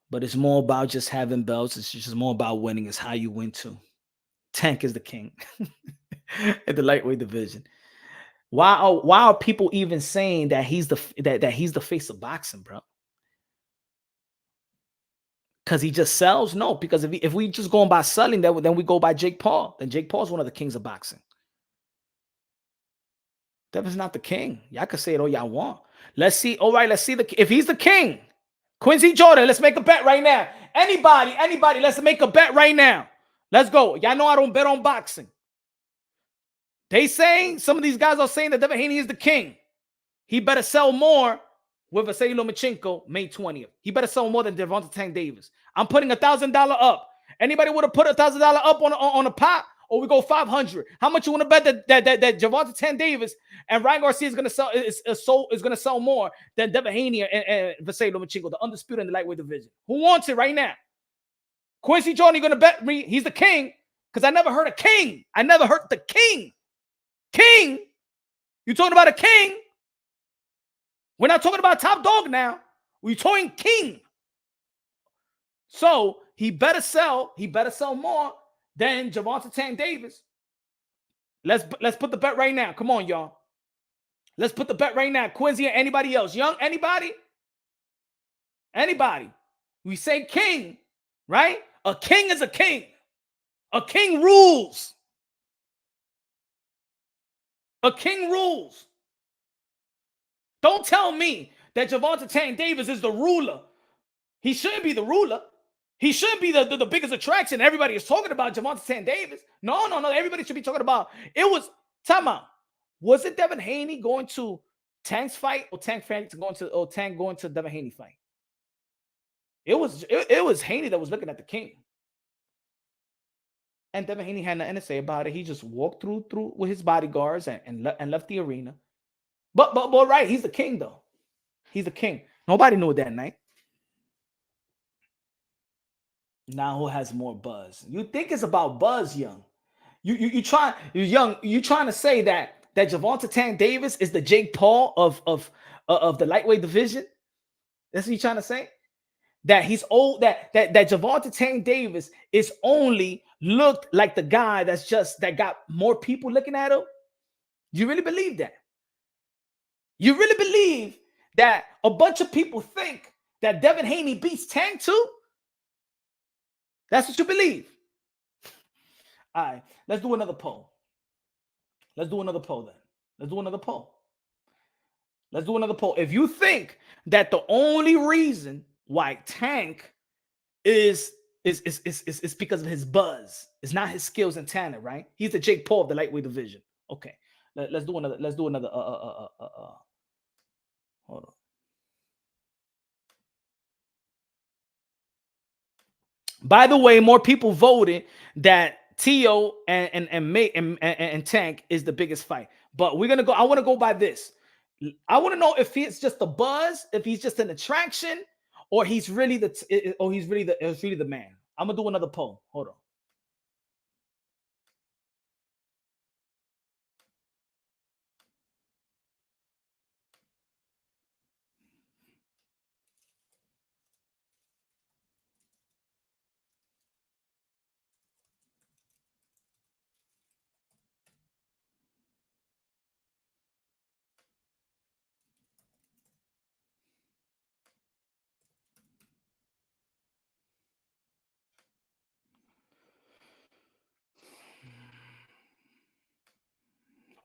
But it's more about just having belts. It's just more about winning. It's how you win too. Tank is the king in the lightweight division. Why are people even saying that he's the face of boxing, bro? Because he just sells? No, because if we just going by selling, then we go by Jake Paul. Then Jake Paul's one of the kings of boxing. Devin's not the king. Y'all can say it all y'all want. Let's see. All right, let's see if he's the king. Quincy Jordan, let's make a bet right now. Anybody, let's make a bet right now. Let's go. Y'all know I don't bet on boxing. Some of these guys are saying that Devin Haney is the king. He better sell more with Vasily Lomachenko May 20th. He better sell more than Gervonta Davis. I'm putting $1,000 up. Anybody would have put $1,000 up on a pot, or we go 500. How much you want to bet that Gervonta Davis and Ryan Garcia is going to sell more than Devin Haney and Vasily Lomachenko, the undisputed in the lightweight division? Who wants it right now? Quincy Jordan, you're going to bet me he's the king? Because I never heard a king. I never heard the king. King? You talking about a king? We're not talking about top dog now. We're talking king. So he better sell more than Gervonta Davis. Let's put the bet right now. Come on, y'all. Let's put the bet right now. Quincy and anybody else. Young, anybody? Anybody. We say king, right? A king is a king. A king rules. A king rules. Don't tell me that Gervonta Davis is the ruler. He shouldn't be the ruler. He shouldn't be the biggest attraction. Everybody is talking about Gervonta Davis. No. Everybody should be talking about. It was, time out. Was it Devin Haney going to Tank's fight, or Tank going to Devin Haney fight? It was Haney that was looking at the king. And Devin Haney had nothing to say about it. He just walked through with his bodyguards and left the arena. But right, he's the king though. He's the king. Nobody knew it that night. Now who has more buzz? You think it's about buzz, Young? You trying to say that Gervonta Davis is the Jake Paul of the lightweight division? That's what you trying to say? That he's old, that Gervonta Davis is only looked like the guy that got more people looking at him? You really believe that? You really believe that a bunch of people think that Devin Haney beats Tank too? That's what you believe? All right, let's do another poll. Let's do another poll then. Let's do another poll. Let's do another poll. If you think that the only reason why Tank is because of his buzz, it's not his skills and talent, right? He's the Jake Paul of the lightweight division. Okay, let's do another. Hold on. By the way, more people voted that Teo and Tank is the biggest fight. But we're gonna go. I want to go by this. I want to know if it's just the buzz, if he's just an attraction, or he's really the man. I'm gonna do another poll. Hold on.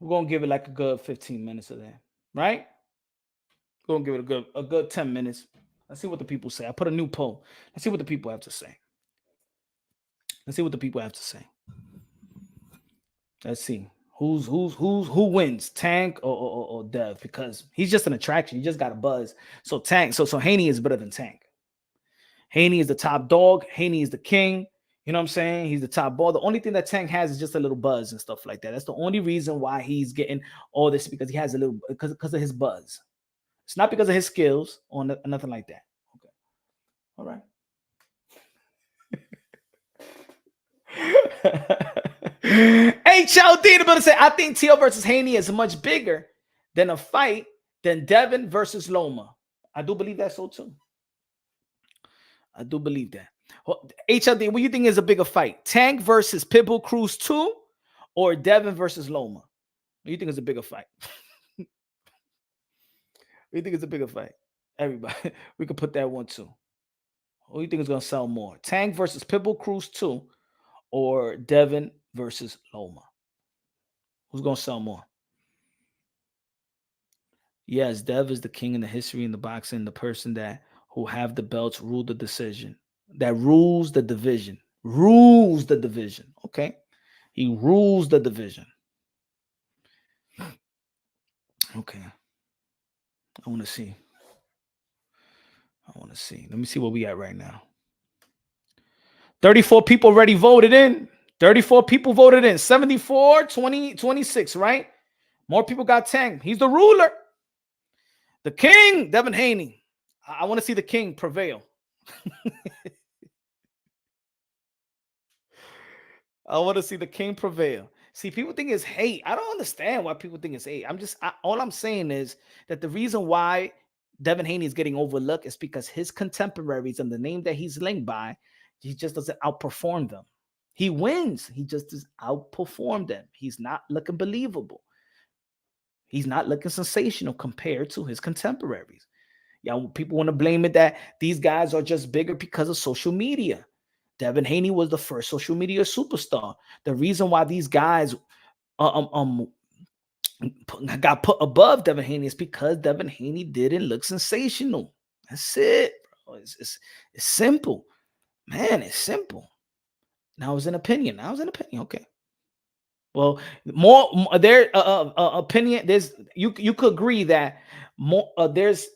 We're gonna give it like a good 15 minutes of that, right? We're gonna give it a good 10 minutes. Let's see what the people say. I put a new poll. Let's see what the people have to say. Let's see what the people have to say. Let's see who wins, Tank or Dev, because he's just an attraction. He just got a buzz. So Tank, so Haney is better than Tank. Haney is the top dog. Haney is the king. You know what I'm saying? He's the top ball. The only thing that Tank has is just a little buzz and stuff like that. That's the only reason why he's getting all this, because he has a little, because of his buzz. It's not because of his skills or nothing like that. Okay. All right. HLD, but say, I think Teo versus Haney is much bigger than a fight than Devin versus Loma. I do believe that so too. I do believe that. HLD, what do you think is a bigger fight? Tank versus Pitbull Cruz 2 or Devin versus Loma? What do you think is a bigger fight? What do you think is a bigger fight? Everybody, we could put that one too. What do you think is going to sell more? Tank versus Pitbull Cruz 2 or Devin versus Loma? Who's going to sell more? Yes, Dev is the king in the history in the boxing, the person who have the belts rule the decision. That rules the division. Rules the division. Okay. He rules the division. Okay. I want to see. Let me see what we got right now. 34 people already voted in. 34 people voted in. 74, 20, 26, right? More people got Tank. He's the ruler. The king, Devin Haney. I want to see the king prevail. I want to see the king prevail. See, people think it's hate. I don't understand why people think it's hate. All I'm saying is that the reason why Devin Haney is getting overlooked is because his contemporaries and the name that he's linked by, he just doesn't outperform them. He wins. He just does outperform them. He's not looking believable. He's not looking sensational compared to his contemporaries. Yeah, people want to blame it that these guys are just bigger because of social media. Devin Haney was the first social media superstar. The reason why these guys got put above Devin Haney is because Devin Haney didn't look sensational. That's it, bro. It's simple, man. It's simple. Now it's an opinion. Okay. Well, more their opinion. There's you could agree that more there's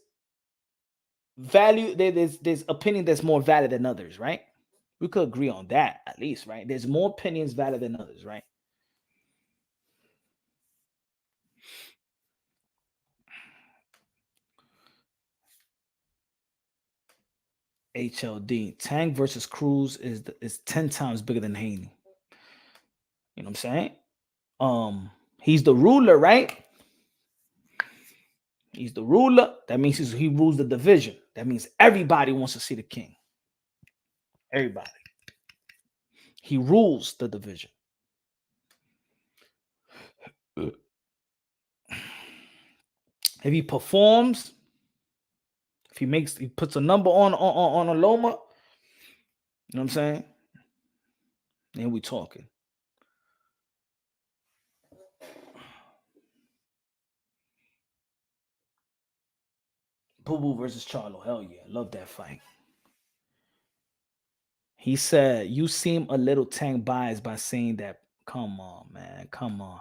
value. There's opinion that's more valid than others, right? We could agree on that at least, right? There's more opinions valid than others, right? HLD Tank versus Cruz is 10 times bigger than Haney. You know what I'm saying? He's the ruler, right? He's the ruler. That means he rules the division. That means everybody wants to see the king. Everybody. He rules the division. If he performs, if he puts a number on a Loma, you know what I'm saying? Then we talking. Boo Boo versus Charlo. Hell yeah. Love that fight. He said, you seem a little Tank biased by saying that. Come on, man. Come on.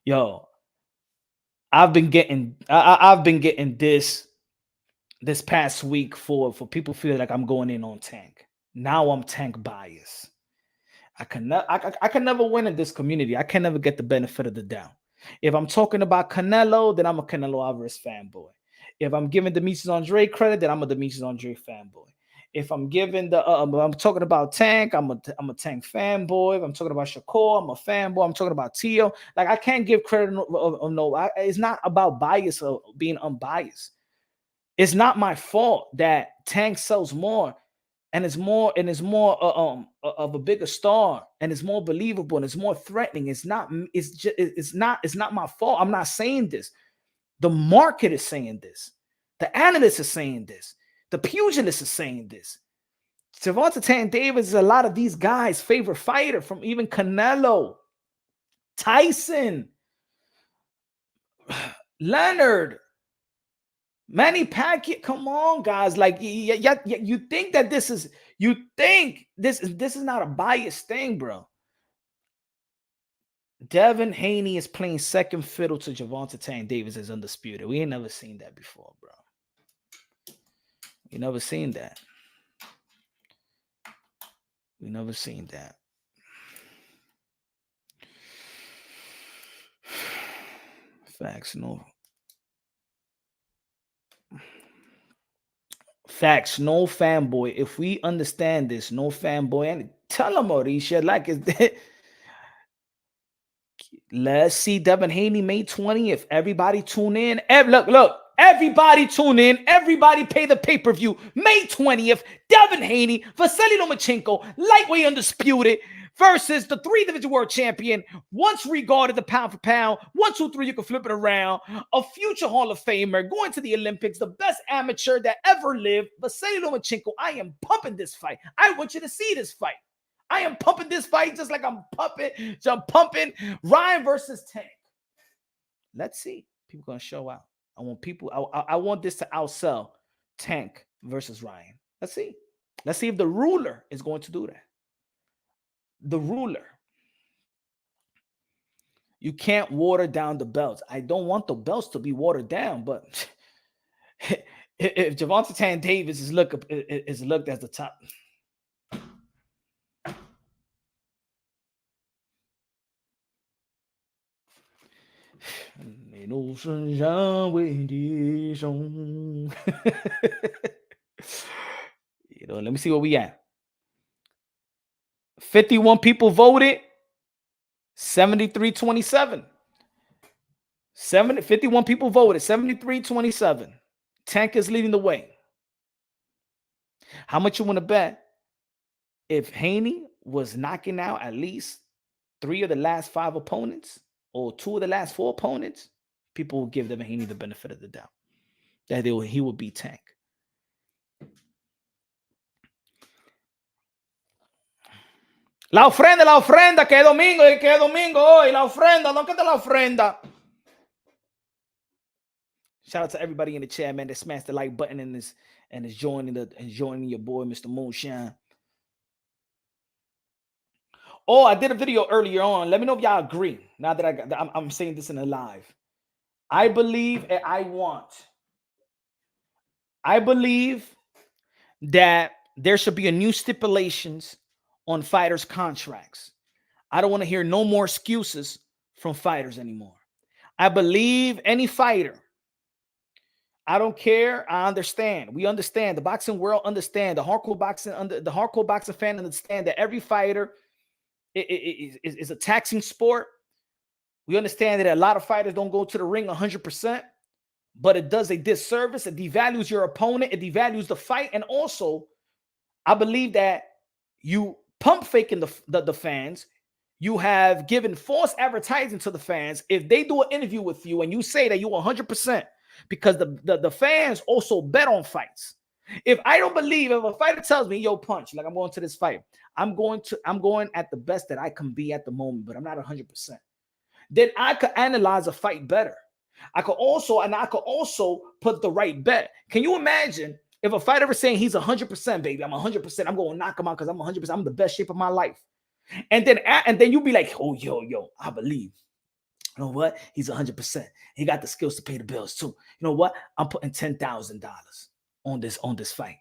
Yo, I've been getting this past week for people feeling like I'm going in on Tank. Now I'm Tank biased. I can never win in this community. I can never get the benefit of the doubt. If I'm talking about Canelo, then I'm a Canelo Alvarez fanboy. If I'm giving Demetrius Andre credit, then I'm a Demetrius Andre fanboy. If I'm giving I'm talking about Tank, I'm a Tank fanboy. If I'm talking about Shakur, I'm a fanboy. I'm talking about Tio. Like I can't give credit. It's not about bias or being unbiased. It's not my fault that Tank sells more and it's more of a bigger star and it's more believable and it's more threatening. It's not my fault. I'm not saying this. The market is saying this. The analyst is saying this. The pugilist is saying this. Gervonta Davis is a lot of these guys' favorite fighter, from even Canelo, Tyson, Leonard, Manny Pacquiao. Come on, guys. Like you think that this is not a biased thing, bro. Devin Haney is playing second fiddle to Gervonta Davis as undisputed. We ain't never seen that before, bro. We never seen that. We never seen that. Facts, no. Facts, no fanboy. If we understand this, no fanboy. And tell them Mauricia, like it's let's see Devin Haney May 20th. Everybody tune in. Look. Everybody tune in. Everybody pay the pay-per-view. May 20th. Devin Haney, Vasily Lomachenko, lightweight undisputed, versus the 3-division world champion, once regarded the pound for pound. 1, 2, 3, you can flip it around. A future Hall of Famer, going to the Olympics, the best amateur that ever lived, Vasily Lomachenko. I am pumping this fight. I want you to see this fight. I am pumping this fight just like I'm pumping Ryan versus Tank. Let's see. People gonna show out. I want this to outsell Tank versus Ryan. Let's see. Let's see if the ruler is going to do that. The ruler. You can't water down the belts. I don't want the belts to be watered down, but if Gervonta Davis is looked as the top. Let me see where we at. 51 people voted. 73-27. 51 people voted. 73-27. Tank is leading the way. How much you want to bet if Haney was knocking out at least 3 of the last 5 opponents or 2 of the last 4 opponents? People will give Devin Haney the benefit of the doubt that he will beat Tank. La ofrenda, que es domingo hoy, la ofrenda, ¿dónde está la ofrenda? Shout out to everybody in the chat, man, that smashed the like button and is joining your boy, Mr. Moonshine. Oh, I did a video earlier on. Let me know if y'all agree. Now that I'm saying this in a live. I believe and I believe that there should be a new stipulations on fighters' contracts. I don't want to hear no more excuses from fighters anymore. I believe any fighter, I don't care. I understand. We understand. The boxing world understand. The hardcore boxing fan understand that every fighter is a taxing sport. We understand that a lot of fighters don't go to the ring 100%, but it does a disservice. It devalues your opponent. It devalues the fight. And also, I believe that you pump faking the fans. You have given false advertising to the fans. If they do an interview with you and you say that you're 100%, because the fans also bet on fights. If I don't believe, if a fighter tells me, yo, Punch, like I'm going to this fight, I'm going at the best that I can be at the moment, but I'm not 100%. Then I could analyze a fight better. I could also put the right bet. Can you imagine if a fighter is saying he's 100%, baby, I'm 100%, I'm going to knock him out because I'm 100%, I'm the best shape of my life. And then you be like, oh, yo, I believe. You know what? He's 100%. He got the skills to pay the bills too. You know what? I'm putting $10,000 on this fight.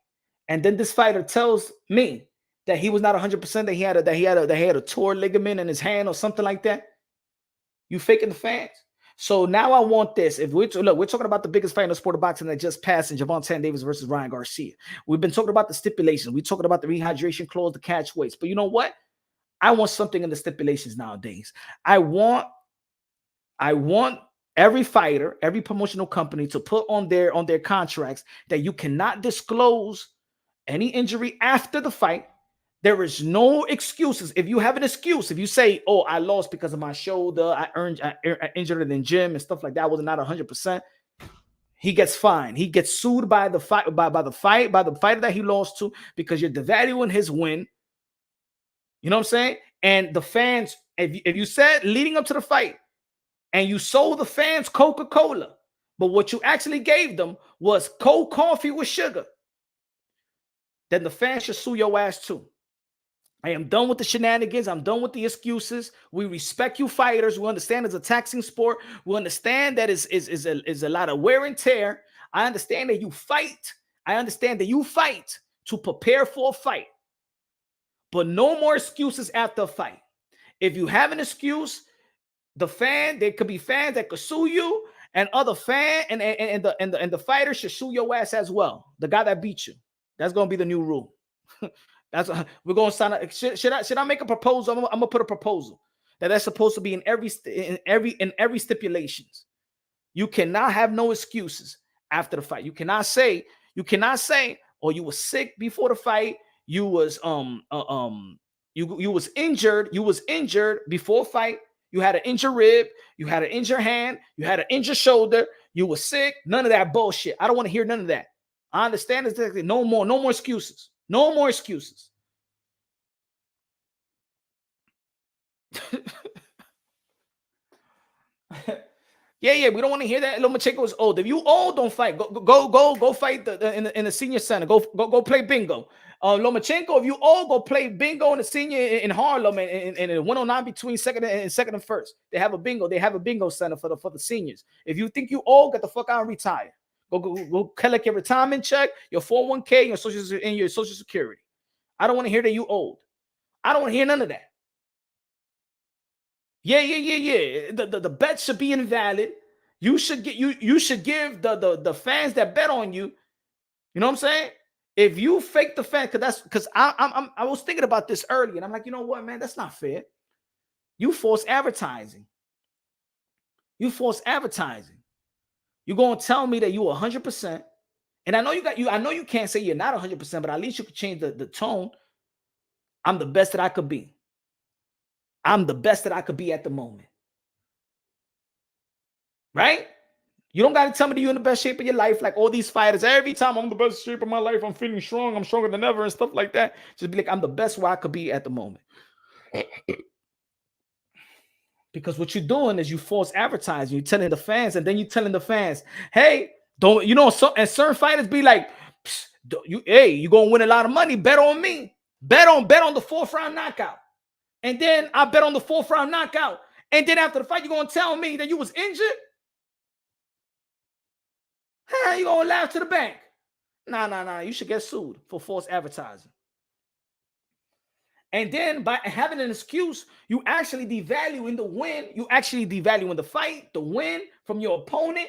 And then this fighter tells me that he was not 100%, that he had a torn ligament in his hand or something like that. You faking the fans. So now I want this. If we're talking about the biggest fight in the sport of boxing that just passed in Gervonta Davis versus Ryan Garcia. We've been talking about the stipulations. We're talking about the rehydration clause, the catch weights. But you know what? I want something in the stipulations nowadays. I want every fighter, every promotional company to put on their contracts that you cannot disclose any injury after the fight. There is no excuses. If you have an excuse, if you say, "Oh, I lost because of my shoulder, I injured it in gym and stuff like that, I was not 100%," he gets fined. He gets sued by the fight by the fighter that he lost to, because you're devaluing his win. You know what I'm saying? And the fans, if you said leading up to the fight, and you sold the fans Coca-Cola, but what you actually gave them was cold coffee with sugar, then the fans should sue your ass too. I am done with the shenanigans. I'm done with the excuses. We respect you fighters. We understand it's a taxing sport. We understand that is a lot of wear and tear. I understand that you fight. I understand that you fight to prepare for a fight. But no more excuses after a fight. If you have an excuse, there could be fans that could sue you, and other fan and the fighter should sue your ass as well. The guy that beat you. That's gonna be the new rule. We're gonna sign up. Should I make a proposal? I'm gonna put a proposal that's supposed to be in every stipulations. You cannot have no excuses after the fight. You cannot say, oh, you were sick before the fight. You was you was injured. You was injured before fight. You had an injured rib. You had an injured hand. You had an injured shoulder. You were sick. None of that bullshit. I don't want to hear none of that. I understand exactly. No more excuses. No more excuses. Yeah, we don't want to hear that. Lomachenko is old. If you old, don't fight. Go fight in the senior center. Go play bingo. Lomachenko, if you old, go play bingo in the senior in Harlem and 109 between second and first. They have a bingo. They have a bingo center for the seniors. If you think you old, get the fuck out and retire. Go collect your retirement check, your 401k, your social security. I don't want to hear that you old. I don't want to hear none of that. Yeah. The bet should be invalid. You should give the fans that bet on you. You know what I'm saying? If you fake the fan, because I was thinking about this earlier, and I'm like, you know what, man, that's not fair. You force advertising. You're gonna tell me that you 100%, and I know you can't say you're not 100%, but at least you could change the tone. I'm the best that I could be. I'm the best that I could be at the moment. Right? You don't got to tell me that you're in the best shape of your life, like all these fighters. Every time I'm the best shape of my life, I'm feeling strong, I'm stronger than ever and stuff like that. Just be like, I'm the best where I could be at the moment. Because what you're doing is you false advertising. You're telling the fans, and then you're telling the fans, hey, don't, you know, so, and certain fighters be like, you're gonna win a lot of money. Bet on me. Bet on the 4th round knockout. And then I bet on the 4th round knockout. And then after the fight, you're gonna tell me that you was injured? Huh, you gonna laugh to the bank. Nah. You should get sued for false advertising. And then by having an excuse, you actually devaluing the win. You actually devaluing the fight, the win from your opponent.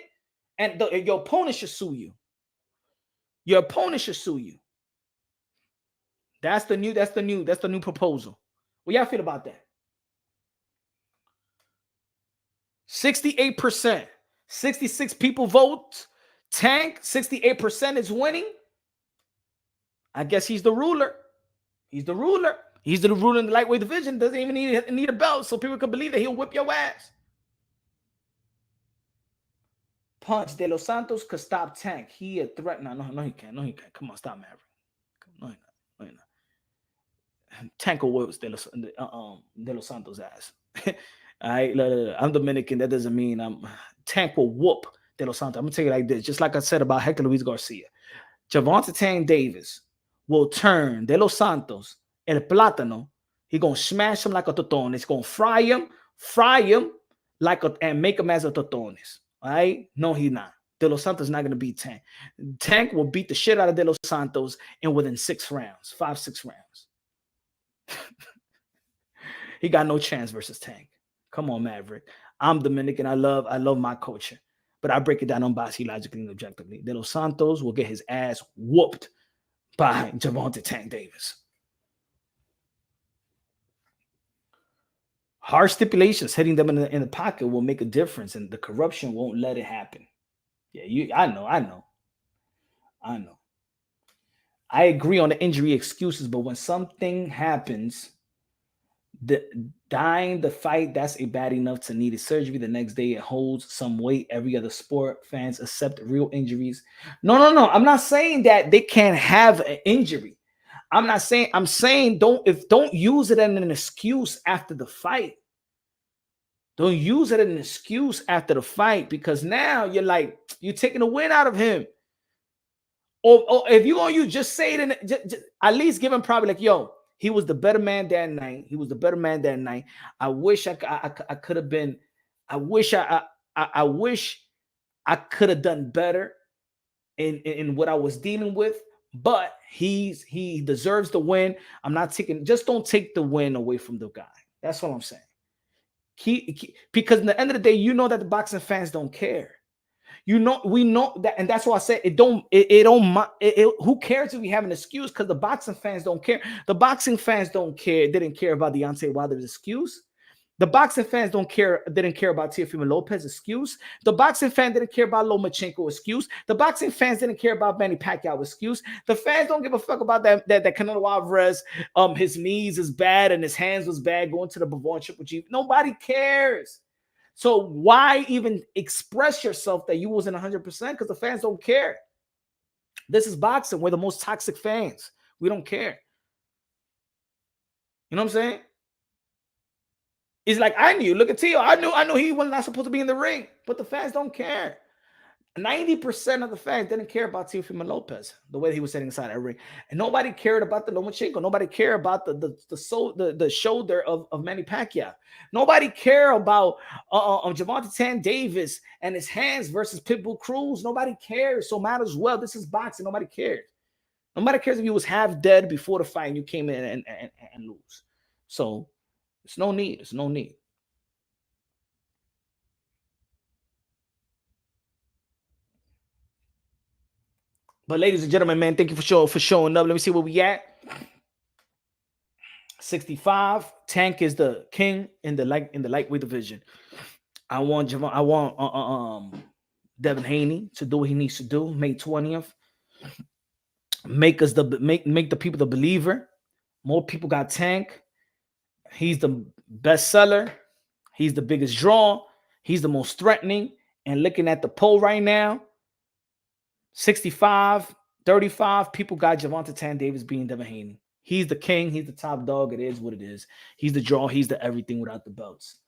And your opponent should sue you. Your opponent should sue you. That's the new proposal. What y'all feel about that? 68%. 66 people vote. Tank, 68% is winning. I guess he's the ruler. He's the ruler. He's the ruler in the lightweight division. Doesn't even need a belt, so people can believe that he'll whip your ass. Punch. De Los Santos could stop Tank. He a threat. No, he can't. No, he can't. Come on, stop Maverick. No, he not. Tank will whip De Los Santos' ass. All right, I'm Dominican. That doesn't mean Tank will whoop De Los Santos. I'm gonna tell you like this, just like I said about Hector Luis Garcia. Gervonta Davis will turn De Los Santos El Plátano. He gonna smash him like a totones. He's gonna fry him and make him as a totones. All right? No, he's not. De Los Santos is not gonna beat Tank. Tank will beat the shit out of De Los Santos in within 6 rounds, 5-6 rounds. He got no chance versus Tank. Come on, Maverick. I'm Dominican. I love my culture, but I break it down unbiasedly, logically, and objectively. De Los Santos will get his ass whooped by Gervonta Davis. Harsh stipulations hitting them in the pocket will make a difference, and the corruption won't let it happen. Yeah, I know. I agree on the injury excuses, but when something happens, dying the fight, that's a bad enough to need a surgery the next day. It holds some weight. Every other sport, fans accept real injuries. No. I'm not saying that they can't have an injury. I'm saying don't use it as an excuse after the fight. Don't use it as an excuse after the fight, because now you're taking a win out of him. Or if you're gonna just say it just at least give him probably like, yo, he was the better man that night. I wish I could have been. I wish I could have done better in what I was dealing with. But he deserves the win. I'm not taking. Just don't take the win away from the guy. That's what I'm saying. Because in the end of the day, you know that the boxing fans don't care. We know that, and that's why I said who cares if we have an excuse? Because the boxing fans don't care. The boxing fans don't care. They didn't care about Deontay Wilder's excuse. The boxing fans didn't care about Teofimo Lopez's excuse. The boxing fan didn't care about Lomachenko's excuse. The boxing fans didn't care about Manny Pacquiao's excuse. The fans don't give a fuck about that Canelo Alvarez, his knees is bad and his hands was bad going to the Bavon Triple G. Nobody cares. So why even express yourself that you wasn't 100%? Because the fans don't care. This is boxing. We're the most toxic fans. We don't care. You know what I'm saying? It's like, I knew. Look at Teo. I knew he was not supposed to be in the ring, but the fans don't care. 90% of the fans didn't care about Teofimo Lopez, the way he was sitting inside that ring. And nobody cared about the Lomachenko. Nobody cared about the shoulder of Manny Pacquiao. Nobody cared about Gervonta Davis and his hands versus Pitbull Cruz. Nobody cares. So might as well. This is boxing. Nobody cares. Nobody cares if you was half dead before the fight and you came in and lose. So it's no need. It's no need. But ladies and gentlemen, man, thank you for showing up. Let me see where we at. 65. Tank is the king in the lightweight division. I want Devin Haney to do what he needs to do. May 20th. Make the people the believer. More people got Tank. He's the best seller. He's the biggest draw. He's the most threatening. And looking at the poll right now, 65, 35 people got Gervonta Davis being Devin Haney. He's the king. He's the top dog. It is what it is. He's the draw. He's the everything without the belts.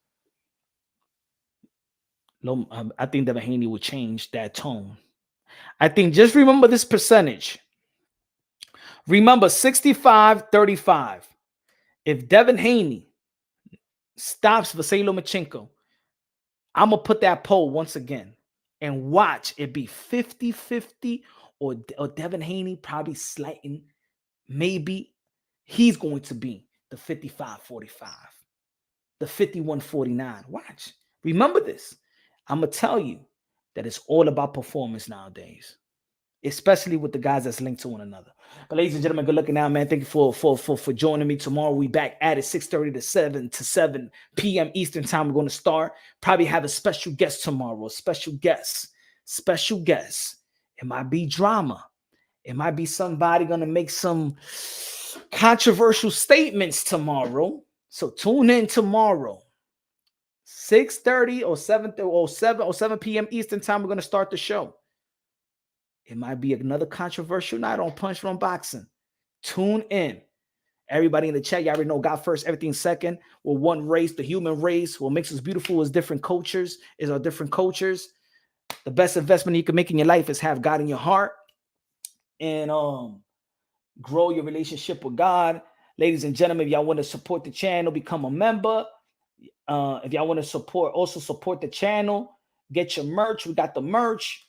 I think Devin Haney will change that tone. I think just remember this percentage. Remember 65-35. If Devin Haney stops Vasily Lomachenko, I'm going to put that poll once again and watch it be 50-50 or Devin Haney probably slighting. Maybe he's going to be the 55-45, the 51-49. Watch. Remember this. I'm going to tell you that it's all about performance nowadays, especially with the guys that's linked to one another. But ladies and gentlemen, good looking out, man. Thank you for joining me. Tomorrow we back at it 6:30 to 7 p.m. Eastern time. We're going to start. Probably have a special guest tomorrow. Special guest. It might be drama. It might be somebody going to make some controversial statements tomorrow. So tune in tomorrow. 6:30 or 7 p.m. Eastern time. We're going to start the show. It might be another controversial night on Punch From Boxing. Tune in. Everybody in the chat, you already know God first, everything second. We're one race, the human race. What makes us beautiful is different cultures, is our different cultures. The best investment you can make in your life is have God in your heart and grow your relationship with God. Ladies and gentlemen, if y'all want to support the channel, become a member. If y'all want to support the channel, get your merch. We got the merch.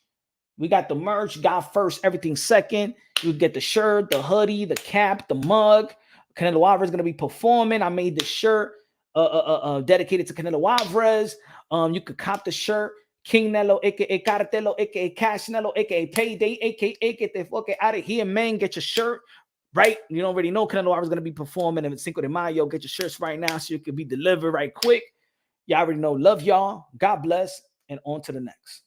God first, everything second. You get the shirt, the hoodie, the cap, the mug. Canelo Alvarez is going to be performing. I made the shirt dedicated to Canelo Alvarez. You could cop the shirt. King Nello, aka Cartelo, aka Cash Nello, aka Payday, aka Get the fuck out of here, man. Get your shirt, right? You don't already know Canelo Alvarez is going to be performing in Cinco de Mayo. Get your shirts right now so you can be delivered right quick. Y'all already know. Love y'all. God bless. And on to the next.